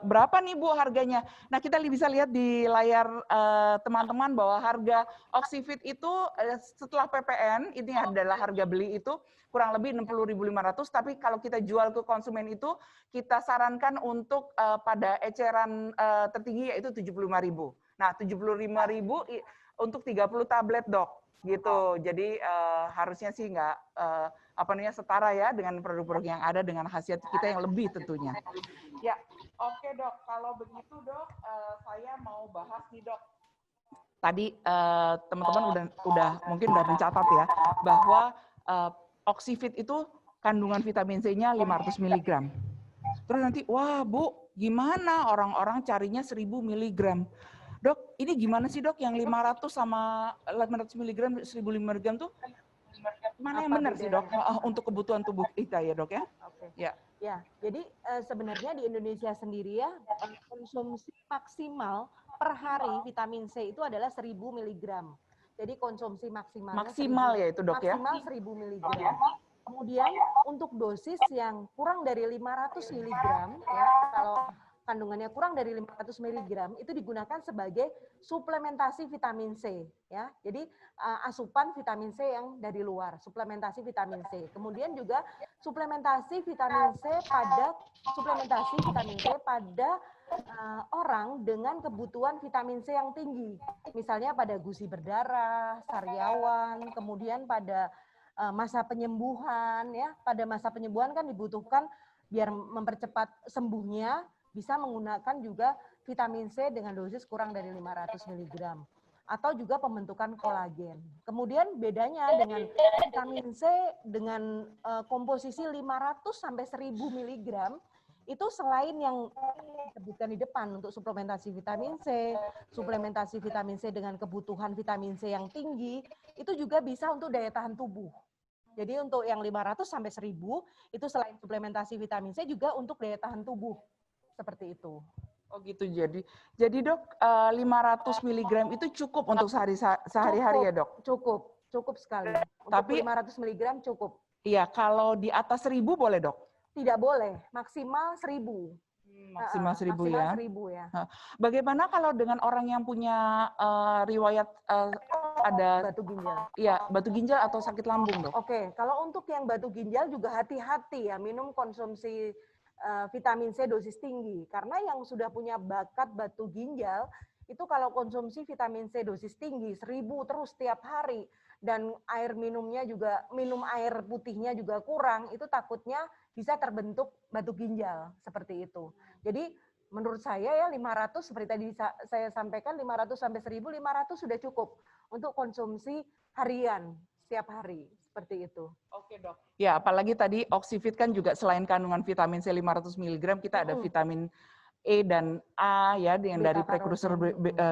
B: berapa nih Bu harganya? Nah kita bisa lihat di layar teman-teman bahwa harga Oxivit itu setelah PPN ini adalah harga beli itu kurang lebih 60.500, tapi kalau kita jual ke konsumen itu kita sarankan untuk pada eceran tertinggi yaitu 75.000. Nah 75.000 untuk 30 tablet dok gitu. Jadi harusnya sih nggak setara ya dengan produk-produk yang ada dengan khasiat kita yang lebih tentunya. Ya, oke dok. Kalau begitu dok, saya mau bahas nih dok. Tadi teman-teman mungkin udah mencatat ya bahwa Oxivit itu kandungan vitamin C-nya 500 mg. Terus nanti, wah Bu, gimana orang-orang carinya 1000 mg? Dok, ini gimana sih dok yang 500 sama 500 mg, 1000 mg tuh mana yang benar sih dok untuk kebutuhan tubuh kita ya dok ya?
C: Oke.
B: Ya.
C: Ya, jadi sebenarnya di Indonesia sendiri ya konsumsi maksimal per hari vitamin C itu adalah 1000 mg. Jadi konsumsi maksimal
B: ya itu dok ya?
C: Maksimal 1000 mg. Kemudian untuk dosis yang kurang dari 500 mg ya, kalau kandungannya kurang dari 500 mg itu digunakan sebagai suplementasi vitamin C ya. Jadi asupan vitamin C yang dari luar, suplementasi vitamin C. Kemudian juga suplementasi vitamin C pada orang dengan kebutuhan vitamin C yang tinggi. Misalnya pada gusi berdarah, sariawan, kemudian pada masa penyembuhan ya. Pada masa penyembuhan kan dibutuhkan biar mempercepat sembuhnya, bisa menggunakan juga vitamin C dengan dosis kurang dari 500 mg. Atau juga pembentukan kolagen. Kemudian bedanya dengan vitamin C dengan komposisi 500 sampai 1000 mg, itu selain yang disebutkan di depan untuk suplementasi vitamin C, suplementasi vitamin C dengan kebutuhan vitamin C yang tinggi, itu juga bisa untuk daya tahan tubuh. Jadi untuk yang 500 sampai 1000 itu selain suplementasi vitamin C juga untuk daya tahan tubuh. Seperti itu.
B: Oh gitu, jadi dok 500 mg itu cukup untuk sehari-hari ya dok?
C: Cukup sekali.
B: Tapi
C: 500 mg cukup.
B: Iya, kalau di atas 1000 boleh dok?
C: Tidak boleh, maksimal 1000.
B: Maksimal 1000 ya?
C: 1000 ya.
B: Bagaimana kalau dengan orang yang punya riwayat ada
C: batu ginjal?
B: Iya, batu ginjal atau sakit lambung dok?
C: Oke, kalau untuk yang batu ginjal juga hati-hati ya minum konsumsi vitamin C dosis tinggi, karena yang sudah punya bakat batu ginjal itu kalau konsumsi vitamin C dosis tinggi 1000 terus setiap hari dan air minumnya juga minum air putihnya juga kurang, itu takutnya bisa terbentuk batu ginjal seperti itu. Jadi menurut saya ya 500 seperti tadi saya sampaikan 500 sampai 1500 sudah cukup untuk konsumsi harian setiap hari. Seperti itu.
B: Oke dok. Ya apalagi tadi Oxivit kan juga selain kandungan vitamin C 500 mg, kita ada vitamin E dan A ya, yang dari prekursor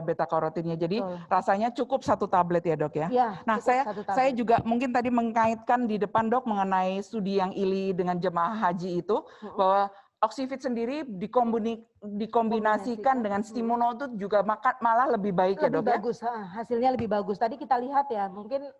B: beta karotinnya. Jadi rasanya cukup 1 tablet ya dok ya. Nah saya juga mungkin tadi mengkaitkan di depan dok mengenai studi yang ILI dengan jemaah haji itu, bahwa Oxivit sendiri dikombinasikan dengan Stimuno itu juga malah lebih baik ya dok ya?
C: Lebih bagus, hasilnya lebih bagus. Tadi kita lihat ya, mungkin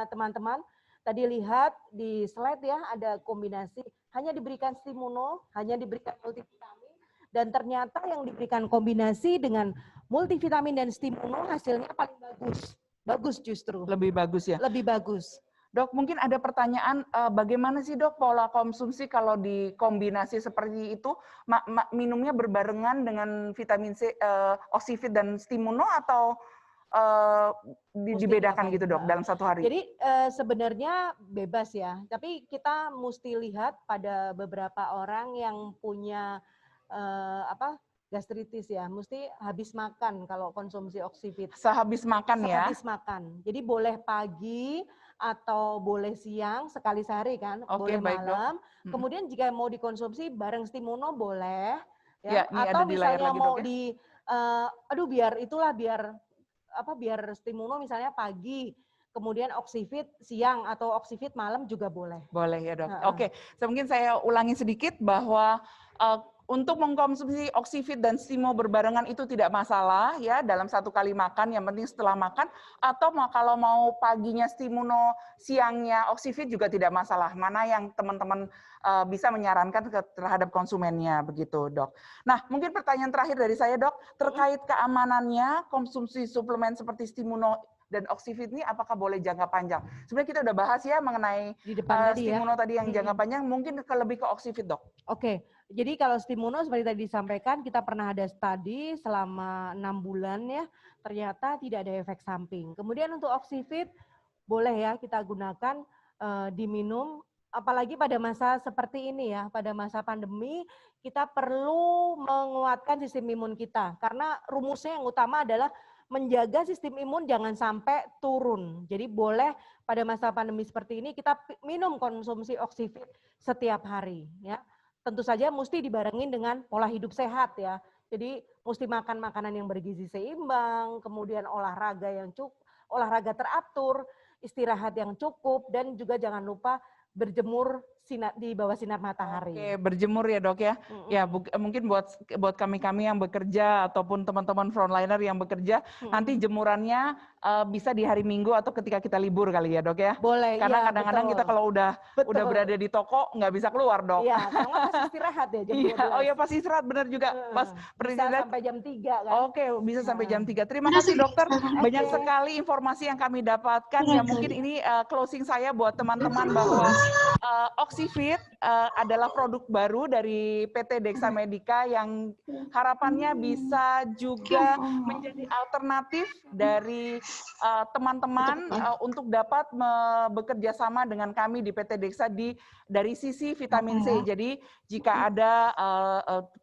C: teman-teman tadi lihat di slide ya, ada kombinasi, hanya diberikan Stimuno, hanya diberikan multivitamin, dan ternyata yang diberikan kombinasi dengan multivitamin dan Stimuno hasilnya paling bagus. Bagus justru.
B: Lebih bagus ya?
C: Lebih bagus.
B: Dok, mungkin ada pertanyaan, bagaimana sih dok pola konsumsi kalau dikombinasi seperti itu, minumnya berbarengan dengan vitamin C, Oxivit dan Stimuno atau dibedakan gitu dok dalam 1 hari?
C: Jadi sebenarnya bebas ya, tapi kita mesti lihat pada beberapa orang yang punya gastritis ya, mesti habis makan kalau konsumsi Oxivit.
B: Sehabis makan ya?
C: Sehabis makan. Jadi boleh pagi atau boleh siang sekali sehari kan, boleh malam. Kemudian jika mau dikonsumsi bareng Stimuno boleh, ya. Atau misalnya mau biar Stimuno misalnya pagi, kemudian Oxivit siang atau Oxivit malam juga boleh.
B: Boleh ya dok. Oke, mungkin saya ulangi sedikit bahwa untuk mengkonsumsi Oxivit dan Stimo berbarengan itu tidak masalah ya dalam 1 kali makan, yang penting setelah makan, atau kalau mau paginya Stimuno, siangnya Oxivit juga tidak masalah. Mana yang teman-teman bisa menyarankan terhadap konsumennya begitu dok. Nah mungkin pertanyaan terakhir dari saya dok, terkait keamanannya konsumsi suplemen seperti Stimuno dan Oxivit ini apakah boleh jangka panjang? Sebenarnya kita udah bahas ya mengenai Stimuno tadi yang jangka panjang, mungkin lebih ke Oxivit dok.
C: Oke, jadi kalau Stimuno seperti tadi disampaikan, kita pernah ada studi selama 6 bulan ya, ternyata tidak ada efek samping. Kemudian untuk Oxivit boleh ya kita gunakan diminum, apalagi pada masa seperti ini ya, pada masa pandemi kita perlu menguatkan sistem imun kita, karena rumusnya yang utama adalah menjaga sistem imun jangan sampai turun. Jadi boleh pada masa pandemi seperti ini kita minum konsumsi Oxivit setiap hari ya. Tentu saja mesti dibarengin dengan pola hidup sehat ya. Jadi mesti makan makanan yang bergizi seimbang, kemudian olahraga teratur, istirahat yang cukup, dan juga jangan lupa berjemur di bawah sinar matahari.
B: Oke, berjemur ya dok ya. Ya mungkin buat kami yang bekerja ataupun teman-teman frontliner yang bekerja, nanti jemurannya bisa di hari Minggu atau ketika kita libur kali ya dok ya.
C: Boleh.
B: Karena kadang-kadang kita kalau udah berada di toko nggak bisa keluar dok.
C: Iya, karena pas istirahat ya jam 12.
B: Oh ya pas istirahat benar juga. Pas
C: bisa sampai jam 3 kan.
B: Oke, bisa sampai jam 3. Terima kasih dokter. Banyak sekali informasi yang kami dapatkan. Ya mungkin ini closing saya buat teman-teman bahwa Oxivit adalah produk baru dari PT Dexa Medica yang harapannya bisa juga menjadi alternatif dari teman-teman untuk dapat bekerja sama dengan kami di PT Dexa dari sisi vitamin C. Jadi jika ada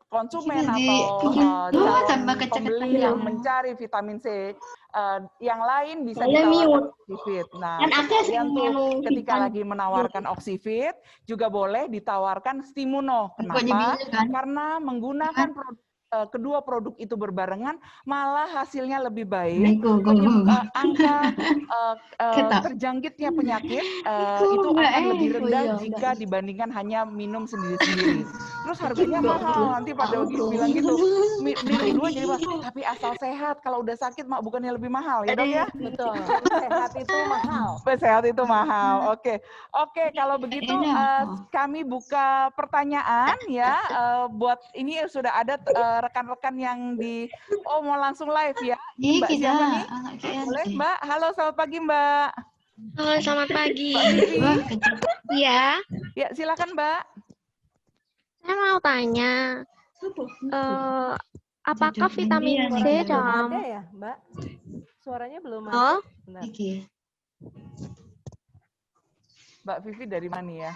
B: konsumen atau pembeli yang mencari vitamin C yang lain bisa ditawarkan Oxivit. Nah, kalian tuh ketika lagi menawarkan Oxivit juga boleh ditawarkan Stimuno. Kenapa? Karena menggunakan kedua produk itu berbarengan malah hasilnya lebih baik. Angka terjangkitnya penyakit itu akan lebih rendah jika dibandingkan hanya minum sendiri-sendiri. Terus harganya mahal, nanti pada bilang gitu, beli dua jadi mahal. Tapi asal sehat, kalau udah sakit bukannya lebih mahal ya dok ya?
C: Betul, sehat itu mahal.
B: Sehat itu mahal, oke. Kalau begitu kami buka pertanyaan ya, buat ini sudah ada rekan-rekan yang mau langsung live ya. Mbak siapa nih? Boleh Mbak? Halo, selamat pagi Mbak.
F: Halo, selamat pagi. Iya.
B: Ya, silakan Mbak.
F: Saya mau tanya, apakah vitamin C dalam...
C: Ada ya Mbak? Suaranya belum ada.
F: Oh?
B: Mbak Vivi dari mana ya?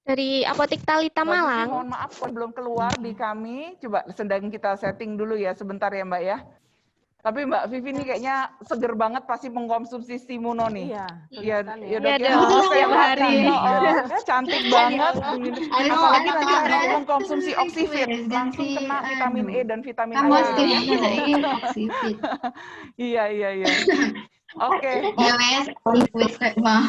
F: Dari Apotik Talita Malang.
B: Mohon maaf, belum keluar di kami. Coba sedang kita setting dulu ya, sebentar ya Mbak ya. Tapi Mbak Vivi ini kayaknya seger banget pasti mengkonsumsi Stimuno nih.
C: Iya,
B: Iya,
C: kelihatan
B: iya
C: ya.
B: Dok
F: Iya
B: ya.
F: dong,
B: Saya
F: tiap
B: lihat
F: hari.
B: cantik banget. Apalagi nanti kalau mengkonsumsi
G: itu
B: Oxivit,
G: beres
B: langsung
G: ganti
B: kena vitamin E dan vitamin A.
G: kamu
B: ya,
G: harus
B: Dok ya.
G: ganti Oxivit.
B: Iya, iya, iya. Oke.
G: Ya wes, liquid kayak mah.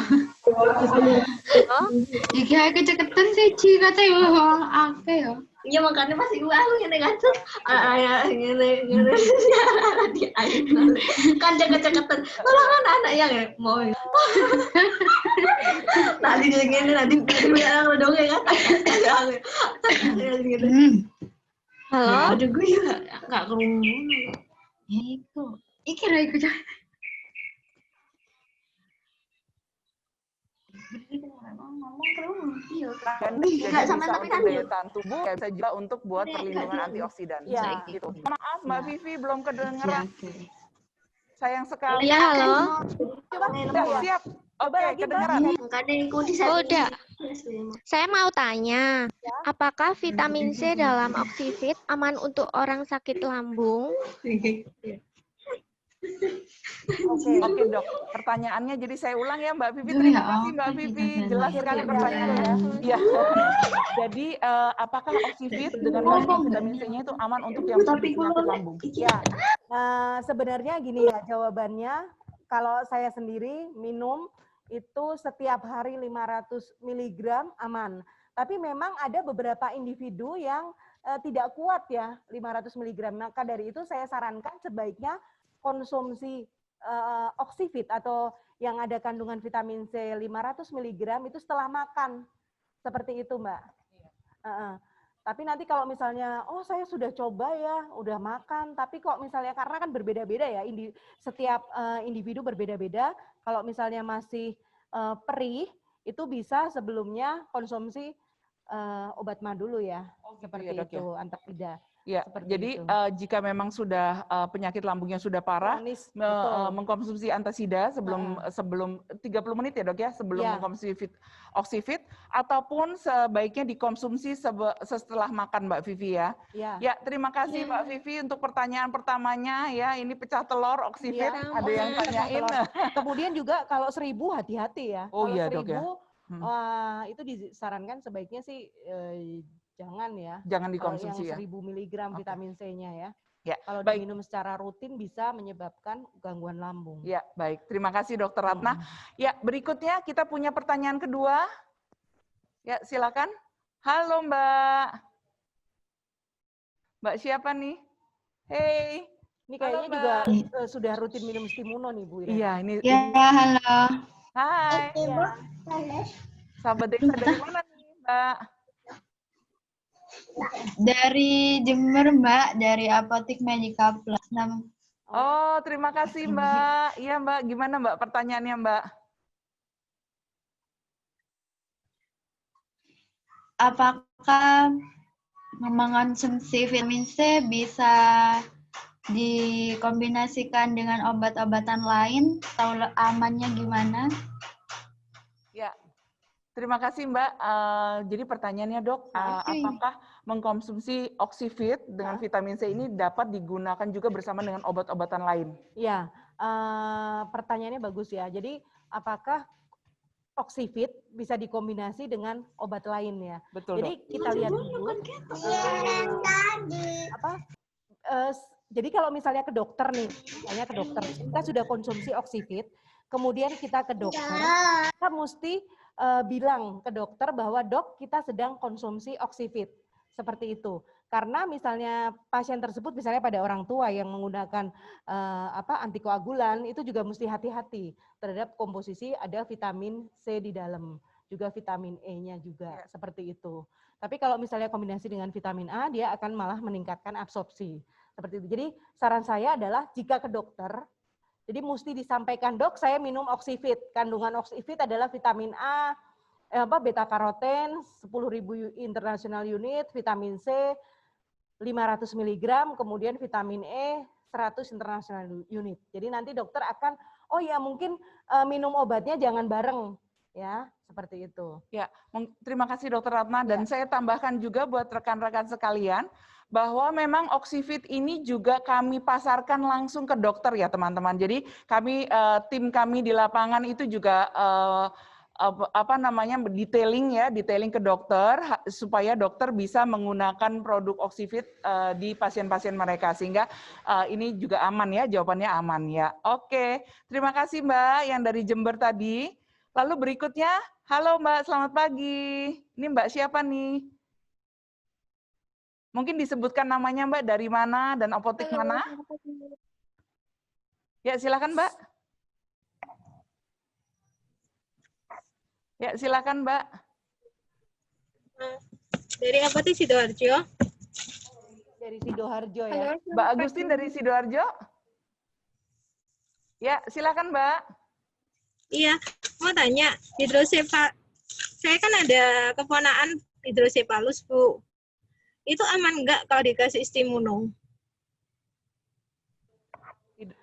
G: Jika aku ceketan sih jika saya apa ya?
H: Iya makanya pasti gue ngene kan tuh ngene di air kan jaga-jagatan tolong anak yang mau tadi ngene nanti bilang dong ya kan
F: Halo?
H: aduh gue nggak kerungu
G: Ya itu. Iki ra iku cah. Ngomong kerungu. Iya.
B: Dan
H: Nggak
B: jadi
H: sama
B: bisa
H: tapi
B: untuk
H: kan
B: daya tahan tubuh, bisa juga untuk buat perlindungan antioksidan.
C: Iya.
B: Gitu. Maaf Mbak Vivi belum kedengeran. Sayang sekali.
F: Iya, halo?
B: Udah siap. Oke, kedengeran.
H: makanya aku di
F: Udah. Saya mau tanya, apakah vitamin C dalam Oxivit aman untuk orang sakit lambung?
B: Oke Dok, pertanyaannya jadi saya ulang ya Mbak Vivi.
G: Aduh,
B: Terima
G: ya
B: kasih Mbak
G: ampun,
B: Vivi,
G: kita
B: jelas
G: belajar.
B: sekali pertanyaannya. Ya. Jadi apakah Oxivit dengan kandungan vitamin C-nya itu aman untuk yang punya penyakit lambung?
C: Ya, sebenarnya gini ya jawabannya, kalau saya sendiri minum itu setiap hari 500 mg aman. Tapi memang ada beberapa individu yang tidak kuat ya 500 mg. Maka dari itu saya sarankan sebaiknya konsumsi Oxivit atau yang ada kandungan vitamin C 500 mg itu setelah makan. Seperti itu, Mbak. Tapi nanti kalau misalnya, oh saya sudah coba ya, udah makan, tapi kok misalnya karena kan berbeda-beda ya, setiap individu berbeda-beda. Kalau misalnya masih perih, itu bisa sebelumnya konsumsi obat mah dulu ya, seperti
B: ya, Dok,
C: itu, antasida.
B: Ya,
C: Seperti
B: jadi
C: itu.
B: jika memang sudah penyakit lambungnya sudah parah,
C: Kronis, betul.
B: mengkonsumsi antasida sebelum 30 menit ya Dok ya, sebelum
C: Ya.
B: mengkonsumsi Oxivit, ataupun sebaiknya dikonsumsi setelah makan Mbak Vivi ya.
C: Ya.
B: Ya, terima kasih Mbak Vivi untuk pertanyaan pertamanya ya. Ini pecah telur Oxivit,
C: Ya,
B: ada yang tanyain.
C: Kemudian juga kalau 1000 hati-hati ya.
B: Oh
C: Kalau
B: iya, Dok,
C: 1000
B: ya.
C: itu disarankan sebaiknya sih jangan ya.
B: Jangan
C: Kalau
B: dikonsumsi
C: yang
B: ya.
C: 1000 mg vitamin C-nya ya.
B: Ya,
C: Kalau
B: baik.
C: diminum secara rutin bisa menyebabkan gangguan lambung.
B: Ya, baik. Terima kasih Dokter Ratna. Ya, berikutnya kita punya pertanyaan kedua. Ya, silakan. Halo Mbak. Mbak siapa nih? Hey.
C: Ini
B: Halo,
C: kayaknya
B: Mbak.
C: juga sudah rutin minum Stimuno nih Bu Ira.
B: Iya, ini.
G: Ya, halo.
B: Hai.
C: Iya.
B: Sahabat Deksa dari mana nih, Mbak?
G: Dari Jember, Mbak, dari Apotik Medica Plus.
B: Oh, terima kasih Mbak. Iya Mbak, gimana Mbak pertanyaannya Mbak?
G: Apakah mengonsumsi vitamin C bisa dikombinasikan dengan obat-obatan lain? Tahu amannya gimana?
B: Ya, terima kasih Mbak. Jadi pertanyaannya Dok, apakah mengkonsumsi Oxivit dengan vitamin C ini dapat digunakan juga bersama dengan obat-obatan lain?
C: Iya, pertanyaannya bagus ya. Jadi apakah Oxivit bisa dikombinasi dengan obat lain ya?
B: Betul,
C: Jadi
B: Dok.
C: kita lihat dulu. Jadi kalau misalnya ke dokter nih, misalnya ke dokter, kita sudah konsumsi Oxivit, kemudian kita ke dokter, kita mesti bilang ke dokter bahwa dok kita sedang konsumsi Oxivit, seperti itu. Karena misalnya pasien tersebut misalnya pada orang tua yang menggunakan antikoagulan itu juga mesti hati-hati terhadap komposisi ada vitamin C di dalam, juga vitamin E-nya juga seperti itu. Tapi kalau misalnya kombinasi dengan vitamin A dia akan malah meningkatkan absorpsi seperti itu. Jadi saran saya adalah jika ke dokter, jadi mesti disampaikan dok saya minum Oxivit, kandungan Oxivit adalah vitamin A, beta karoten 10.000 international unit, vitamin C 500 mg, kemudian vitamin E 100 international unit. Jadi nanti dokter akan, oh ya mungkin minum obatnya jangan bareng, ya seperti itu.
B: Ya, terima kasih Dokter Ratna. Dan saya tambahkan juga buat rekan-rekan sekalian, bahwa memang Oxivit ini juga kami pasarkan langsung ke dokter ya teman-teman. Jadi kami tim kami di lapangan itu juga detailing ke dokter supaya dokter bisa menggunakan produk Oxivit di pasien-pasien mereka sehingga ini juga aman ya, jawabannya aman ya. Oke, terima kasih Mbak yang dari Jember tadi. Lalu berikutnya, halo Mbak, selamat pagi. Ini Mbak siapa nih? Mungkin disebutkan namanya Mbak, dari mana dan apotek mana? Ya, silakan Mbak. Ya, silakan Mbak.
I: Dari apotek Sidoarjo.
C: Dari Sidoarjo ya.
I: Halo,
B: Mbak Agustin dari Sidoarjo. Ya, silakan Mbak.
I: Iya, mau tanya, saya kan ada keponakan hidrosepalus, Bu. Itu aman nggak kalau dikasih Stimuno?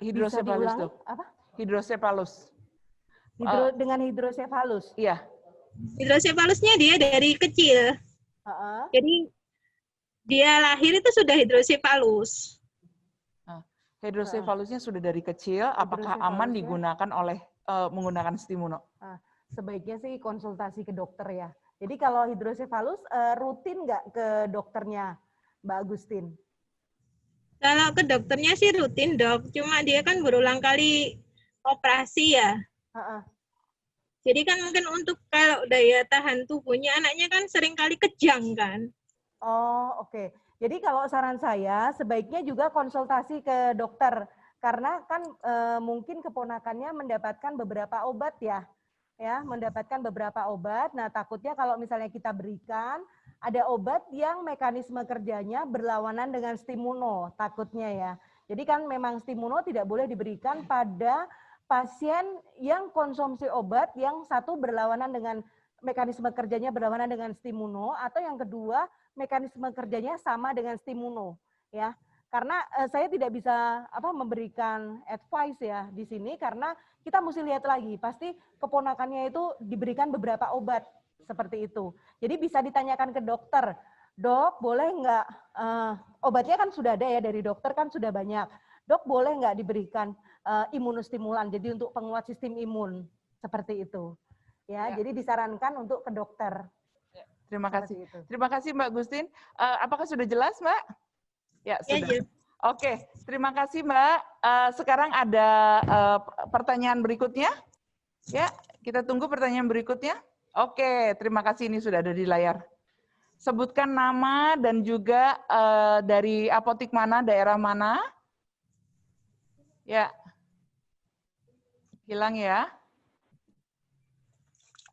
B: Hidrosepalus, Dok.
C: Apa?
B: Hidrosepalus.
C: Dengan hidrosepalus?
B: Iya.
I: Hidrosepalusnya dia dari kecil. Jadi dia lahir itu sudah hidrosepalus.
B: Hidrosefalusnya sudah dari kecil, apakah aman digunakan oleh menggunakan Stimuno?
C: Sebaiknya sih konsultasi ke dokter ya. Jadi kalau hidrosefalus rutin nggak ke dokternya, Mbak Agustin?
I: Kalau ke dokternya sih rutin, Dok. Cuma dia kan berulang kali operasi ya. Jadi kan mungkin untuk kalau daya tahan tubuhnya anaknya kan sering kali kejang kan.
C: Oh, oke. Jadi kalau saran saya sebaiknya juga konsultasi ke dokter. Karena kan mungkin keponakannya mendapatkan beberapa obat ya. Mendapatkan beberapa obat. Nah, takutnya kalau misalnya kita berikan, ada obat yang mekanisme kerjanya berlawanan dengan Stimuno, takutnya ya. Jadi kan memang Stimuno tidak boleh diberikan pada pasien yang konsumsi obat yang satu berlawanan dengan mekanisme kerjanya berlawanan dengan Stimuno, atau yang kedua mekanisme kerjanya sama dengan Stimuno, ya. Karena saya tidak bisa memberikan advice ya di sini karena kita mesti lihat lagi, pasti keponakannya itu diberikan beberapa obat seperti itu. Jadi bisa ditanyakan ke dokter, Dok boleh nggak, obatnya kan sudah ada ya dari dokter kan sudah banyak, Dok boleh nggak diberikan imunostimulan, jadi untuk penguat sistem imun, seperti itu. Ya. Jadi disarankan untuk ke dokter.
B: Terima kasih. Terima kasih Mbak Agustin. Apakah sudah jelas Mbak? Ya, sudah. Oke, terima kasih Mbak. Sekarang ada pertanyaan berikutnya. Ya, kita tunggu pertanyaan berikutnya. Oke, terima kasih, ini sudah ada di layar. Sebutkan nama dan juga dari apotek mana, daerah mana. Ya. Hilang ya.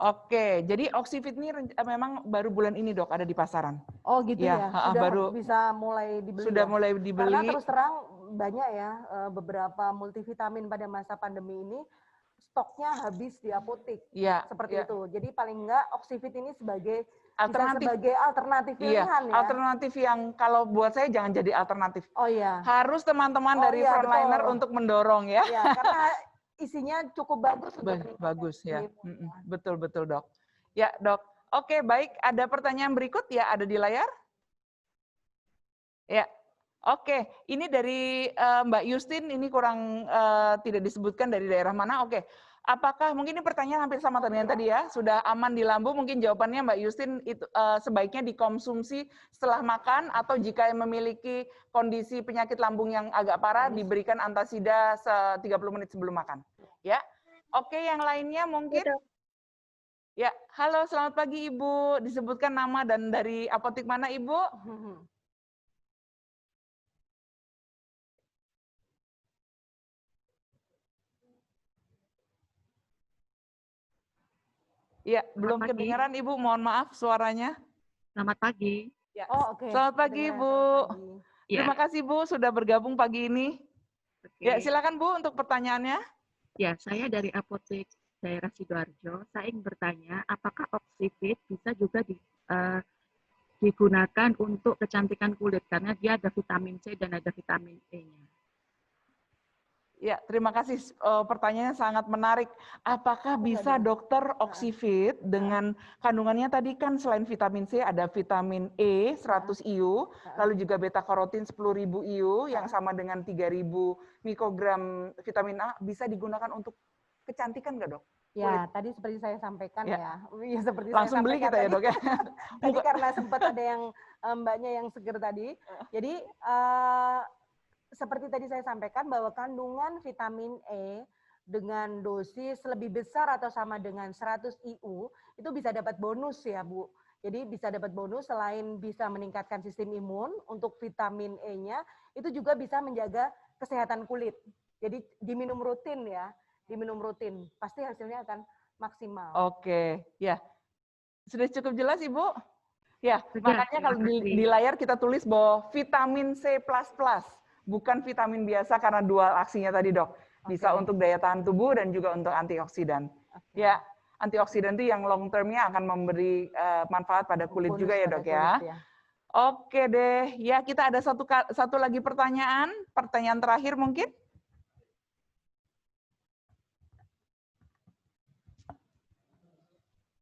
B: Oke, jadi Oxivit ini memang baru bulan ini Dok ada di pasaran.
C: Oh gitu ya, sudah
B: baru
C: bisa mulai dibeli.
B: Sudah mulai dibeli.
C: Karena terus terang banyak ya beberapa multivitamin pada masa pandemi ini stoknya habis di apotek.
B: Iya.
C: Seperti itu. Jadi paling enggak Oxivit ini sebagai
B: alternatif.
C: Sebagai alternatif pilihan ya.
B: Alternatif yang kalau buat saya jangan jadi alternatif.
C: Oh iya.
B: Harus teman-teman dari frontliner untuk mendorong ya.
C: Iya, karena isinya cukup bagus.
B: Bagus ya. Betul Dok. Ya Dok. Oke baik. Ada pertanyaan berikut ya, ada di layar. Ya. Oke. Ini dari Mbak Justin. Ini kurang tidak disebutkan dari daerah mana. Oke. Apakah mungkin ini pertanyaan hampir sama dengan tadi ya, sudah aman di lambung? Mungkin jawabannya Mbak Justin itu sebaiknya dikonsumsi setelah makan atau jika memiliki kondisi penyakit lambung yang agak parah diberikan antasida 30 menit sebelum makan. Ya, oke, yang lainnya mungkin. Ya, halo, selamat pagi Ibu. Disebutkan nama dan dari apotek mana Ibu? Iya, belum kedengaran Ibu, mohon maaf suaranya.
J: Selamat pagi.
B: Ya. Selamat pagi Ibu. Terima kasih Bu sudah bergabung pagi ini. Ya, silakan Bu untuk pertanyaannya.
J: Ya, saya dari apotek daerah Sidoarjo. Saya ingin bertanya, apakah Oxivit bisa juga digunakan untuk kecantikan kulit karena dia ada vitamin C dan ada vitamin E-nya.
B: Ya, terima kasih. Pertanyaannya sangat menarik. Apakah bisa dokter Oxivit dengan kandungannya tadi kan selain vitamin C ada vitamin E 100 IU, lalu juga beta karotin 10.000 IU yang sama dengan 3.000 mikrogram vitamin A bisa digunakan untuk kecantikan nggak, Dok?
C: Ya, tadi seperti saya sampaikan ya. Ya seperti
B: Langsung
C: saya
B: beli kita
C: sampaikan
B: ya, Dok ya.
C: Tadi karena sempat ada yang mbaknya yang seger tadi. Jadi seperti tadi saya sampaikan bahwa kandungan vitamin E dengan dosis lebih besar atau sama dengan 100 IU itu bisa dapat bonus ya, Bu. Jadi bisa dapat bonus selain bisa meningkatkan sistem imun untuk vitamin E-nya, itu juga bisa menjaga kesehatan kulit. Jadi diminum rutin ya, diminum rutin. Pasti hasilnya akan maksimal.
B: Oke, ya. Sudah cukup jelas, Ibu? Ya,
J: Sudah,
B: makanya kalau di layar kita tulis bahwa vitamin C++, bukan vitamin biasa karena dual aksinya tadi, Dok. Bisa untuk daya tahan tubuh dan juga untuk antioksidan. Ya, antioksidan itu yang long term-nya akan memberi manfaat pada kulit
C: Bonus
B: juga ya, Dok ya. Oke deh, ya kita ada satu lagi pertanyaan terakhir mungkin.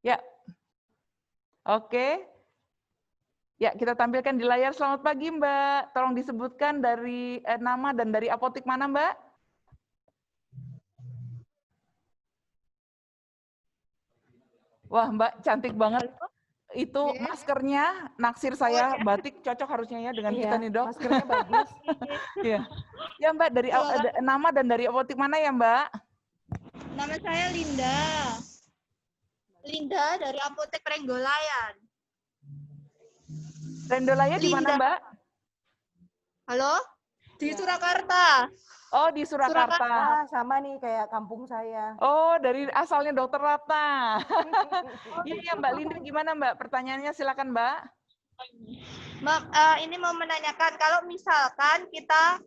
B: Ya, oke. Ya, kita tampilkan di layar. Selamat pagi, Mbak. Tolong disebutkan dari nama dan dari apotek mana, Mbak? Wah, Mbak, cantik banget. Itu maskernya, naksir saya, batik cocok harusnya ya dengan kita nih, Dok.
C: Maskernya bagus.
B: Ya. Ya, Mbak, dari nama dan dari apotek mana ya, Mbak?
K: Nama saya Linda. Linda dari apotek Renggolayan.
B: Rendolaya di mana, Mbak?
K: Halo? Di Surakarta.
B: Oh, di Surakarta.
C: Sama nih kayak kampung saya.
B: Oh, dari asalnya Dokter Ratna. Iya, Mbak Linda gimana, Mbak? Pertanyaannya silakan, Mbak.
K: Mbak, ini mau menanyakan kalau misalkan kita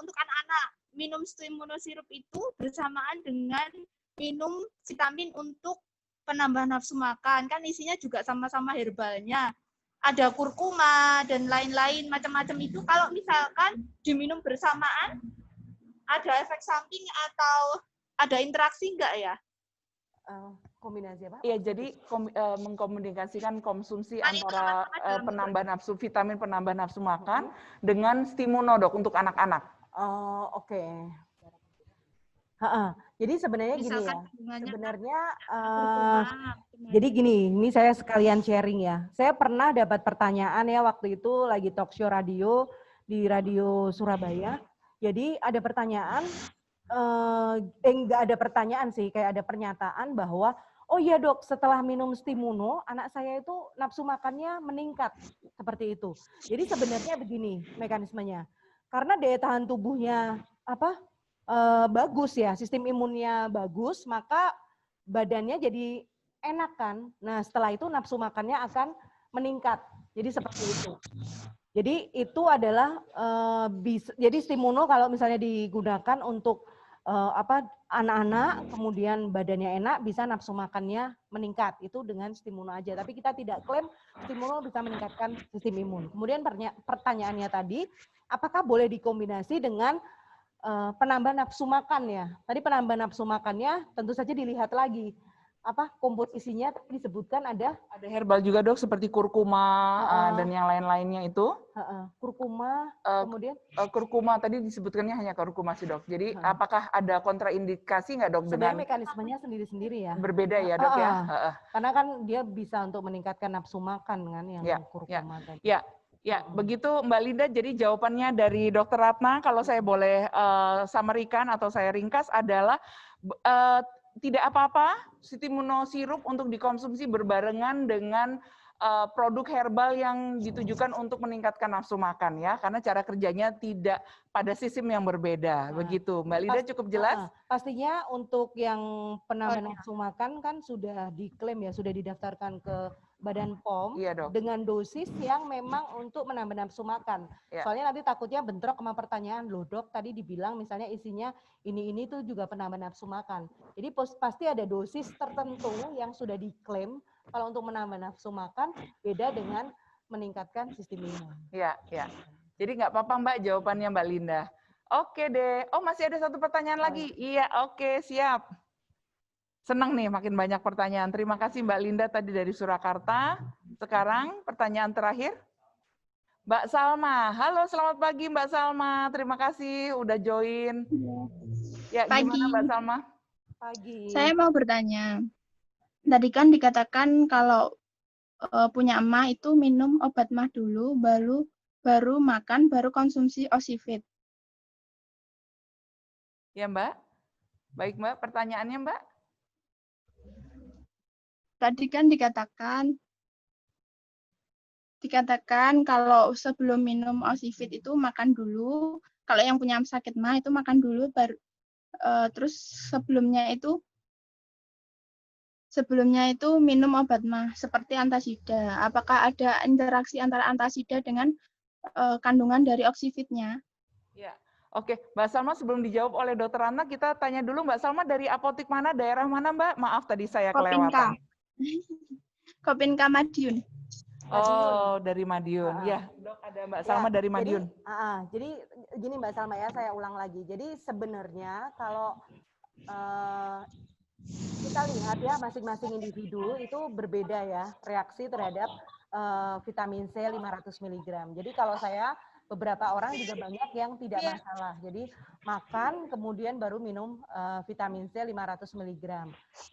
K: untuk anak-anak minum stimunosirup itu bersamaan dengan minum vitamin untuk penambah nafsu makan, kan isinya juga sama-sama herbalnya. Ada kurkuma dan lain-lain macam-macam itu kalau misalkan diminum bersamaan ada efek samping atau ada interaksi enggak ya?
C: Kombinasi apa?
B: Iya, jadi mengkomunikasikan konsumsi antara penambah nafsu vitamin penambah nafsu makan dengan stimuno, Dok, untuk anak-anak.
C: Oh, oke. Jadi sebenarnya gini ya. Sebenarnya jadi gini, ini saya sekalian sharing ya. Saya pernah dapat pertanyaan ya waktu itu lagi talk show radio di Radio Surabaya. Jadi ada pertanyaan, enggak ada pertanyaan sih, kayak ada pernyataan bahwa, oh iya Dok, setelah minum stimuno, anak saya itu nafsu makannya meningkat, seperti itu. Jadi sebenarnya begini mekanismenya, karena daya tahan tubuhnya bagus ya, sistem imunnya bagus, maka badannya jadi enak kan. Nah setelah itu nafsu makannya akan meningkat. Jadi seperti itu. Jadi itu adalah jadi stimuno kalau misalnya digunakan untuk anak-anak, kemudian badannya enak, bisa nafsu makannya meningkat. Itu dengan stimuno aja. Tapi kita tidak klaim stimuno bisa meningkatkan sistem imun. Kemudian pertanyaannya tadi, apakah boleh dikombinasi dengan penambah nafsu makan ya? Tadi penambah nafsu makannya tentu saja dilihat lagi. Komposisinya disebutkan ada
B: herbal juga, Dok, seperti kurkuma dan yang lain-lainnya itu.
C: Kurkuma, kemudian
B: kurkuma tadi disebutkannya hanya kurkuma sih, Dok. Jadi apakah ada kontraindikasi nggak, Dok?
C: Sebenarnya mekanismenya sendiri-sendiri ya.
B: Berbeda ya, Dok ya.
C: Karena kan dia bisa untuk meningkatkan nafsu makan kan yang kurkuma tadi.
B: Ya, begitu Mbak Linda. Jadi jawabannya dari Dokter Ratna, kalau saya boleh summary-kan atau saya ringkas adalah tidak apa-apa stimunosirup untuk dikonsumsi berbarengan dengan produk herbal yang ditujukan untuk meningkatkan nafsu makan ya, karena cara kerjanya tidak pada sistem yang berbeda. Begitu, Mbak Linda cukup jelas?
C: Pastinya untuk yang penambah nafsu makan kan sudah diklaim ya, sudah didaftarkan ke Badan POM dengan dosis yang memang untuk menambah nafsu makan. Soalnya nanti takutnya bentrok sama pertanyaan, loh Dok, tadi dibilang misalnya isinya ini tuh juga penambah nafsu makan. Jadi pasti ada dosis tertentu yang sudah diklaim kalau untuk menambah nafsu makan, beda dengan meningkatkan sistem imun.
B: Ya. Jadi nggak apa-apa Mbak jawabannya Mbak Linda. Oke deh. Oh, masih ada satu pertanyaan lagi. Iya, oke, siap. Senang nih makin banyak pertanyaan. Terima kasih Mbak Linda tadi dari Surakarta. Sekarang pertanyaan terakhir. Mbak Salma. Halo, selamat pagi Mbak Salma. Terima kasih udah join. Ya, gimana Mbak Salma?
C: Pagi.
G: Saya mau bertanya. Tadi kan dikatakan kalau punya emah itu minum obat mah dulu, baru makan, baru konsumsi Ocivit.
B: Ya Mbak. Baik Mbak, pertanyaannya Mbak.
G: Tadi kan dikatakan kalau sebelum minum Ocivit itu makan dulu, kalau yang punya sakit mah itu makan dulu, baru terus sebelumnya itu minum obat mah seperti antasida. Apakah ada interaksi antara antasida dengan kandungan dari Ocivitnya?
B: Ya, oke. Mbak Salma sebelum dijawab oleh Dokter Ratna, kita tanya dulu Mbak Salma dari apotik mana, daerah mana Mbak? Maaf tadi saya kelewatan.
G: Kopinka Madiun.
B: Oh, dari Madiun. Ya, Dok, ada Mbak Salma dari Madiun.
C: Jadi gini Mbak Salma ya, saya ulang lagi. Jadi sebenarnya kalau kita lihat ya masing-masing individu itu berbeda ya reaksi terhadap vitamin C 500 mg. Jadi kalau saya beberapa orang juga banyak yang tidak masalah. Jadi makan kemudian baru minum vitamin C 500 mg.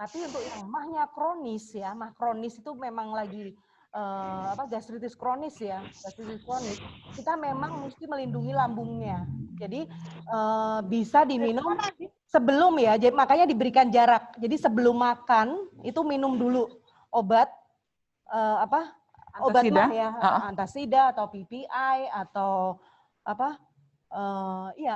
C: Tapi untuk yang mahnya kronis ya, mah kronis itu memang lagi gastritis kronis ya, gastritis kronis. Kita memang mesti melindungi lambungnya. Jadi bisa diminum sebelum ya, jadi makanya diberikan jarak. Jadi sebelum makan itu minum dulu obat obat mah ya, antasida atau PPI atau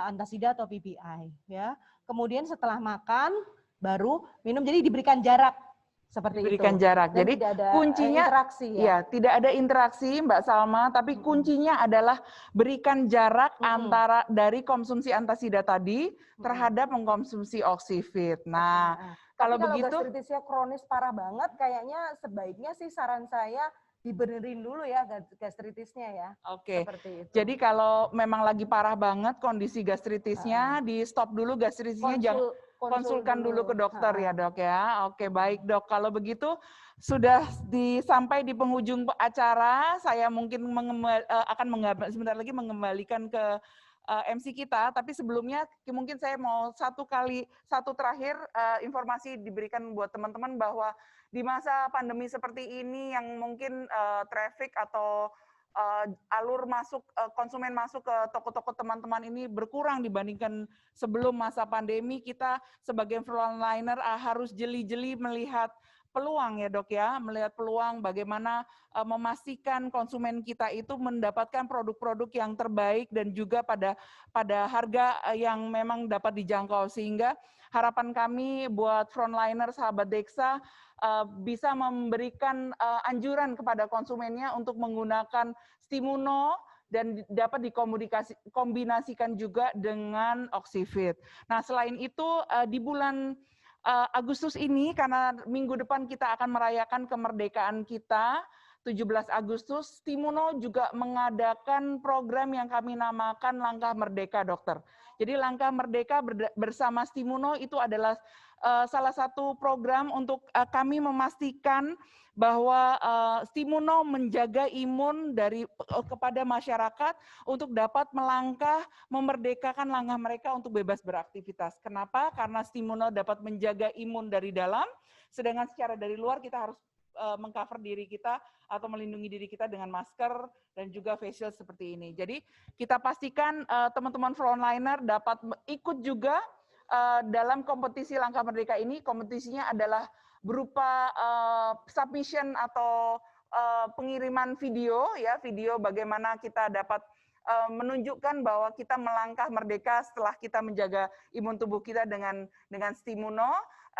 C: antasida atau PPI ya. Kemudian setelah makan baru minum, jadi diberikan jarak seperti
B: diberikan
C: itu.
B: jarak.
C: Dan
B: jadi
C: tidak ada
B: kuncinya
C: interaksi ya.
B: Tidak ada interaksi Mbak Salma, tapi kuncinya adalah berikan jarak antara dari konsumsi antasida tadi terhadap mengkonsumsi Ocivit. Nah, kalau begitu
C: gastritisnya kronis parah banget, kayaknya sebaiknya sih saran saya dibenerin dulu ya gastritisnya ya.
B: Oke.
C: Seperti itu.
B: Jadi kalau memang lagi parah banget kondisi gastritisnya, di stop dulu gastritisnya, jangan konsulkan dulu ke dokter ya Dok ya. Oke, baik Dok. Kalau begitu sudah sampai di penghujung acara, saya mungkin sebentar lagi mengembalikan ke MC kita, tapi sebelumnya mungkin saya mau satu terakhir informasi diberikan buat teman-teman bahwa di masa pandemi seperti ini yang mungkin traffic atau alur masuk konsumen masuk ke toko-toko teman-teman ini berkurang dibandingkan sebelum masa pandemi. Kita sebagai frontliner harus jeli-jeli melihat peluang ya Dok ya, melihat peluang bagaimana memastikan konsumen kita itu mendapatkan produk-produk yang terbaik dan juga pada harga yang memang dapat dijangkau, sehingga harapan kami buat frontliner sahabat Dexa bisa memberikan anjuran kepada konsumennya untuk menggunakan Stimuno dan dapat dikombinasikan juga dengan Ocivit. Nah, selain itu di bulan Agustus ini, karena minggu depan kita akan merayakan kemerdekaan kita, 17 Agustus, Stimuno juga mengadakan program yang kami namakan Langkah Merdeka, Dokter. Jadi Langkah Merdeka bersama Stimuno itu adalah salah satu program untuk kami memastikan bahwa Stimuno menjaga imun kepada masyarakat untuk dapat melangkah memerdekakan langkah mereka untuk bebas beraktivitas. Kenapa? Karena Stimuno dapat menjaga imun dari dalam, sedangkan secara dari luar kita harus mengcover diri kita atau melindungi diri kita dengan masker dan juga face shield seperti ini. Jadi kita pastikan teman-teman frontliner dapat ikut juga dalam kompetisi Langkah Merdeka ini. Kompetisinya adalah berupa submission atau pengiriman video ya, video bagaimana kita dapat menunjukkan bahwa kita melangkah merdeka setelah kita menjaga imun tubuh kita dengan Stimuno.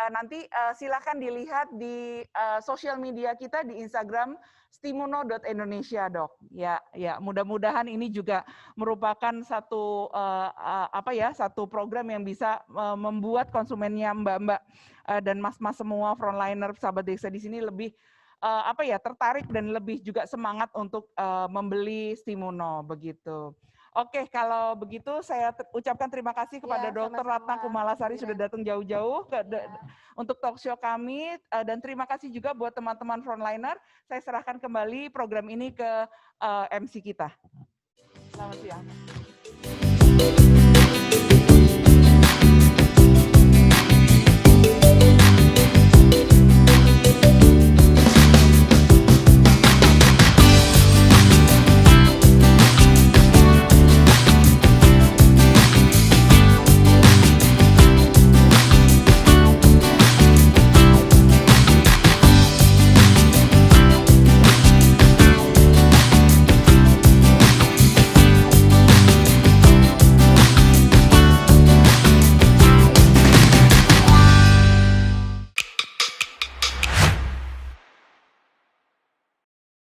B: Nanti silakan dilihat di sosial media kita di Instagram stimuno.indonesia Dok. Ya, mudah-mudahan ini juga merupakan satu satu program yang bisa membuat konsumennya Mbak-mbak dan mas-mas semua frontliner sahabat Dexa di sini lebih tertarik dan lebih juga semangat untuk membeli Stimuno begitu. Oke, kalau begitu saya ucapkan terima kasih kepada
C: Ya,
B: Dr.
C: sama-sama,
B: Ratna Kumalasari
C: Iren.
B: sudah datang jauh-jauh untuk talk show kami, dan terima kasih juga buat teman-teman frontliner. Saya serahkan kembali program ini ke MC kita. Selamat siang.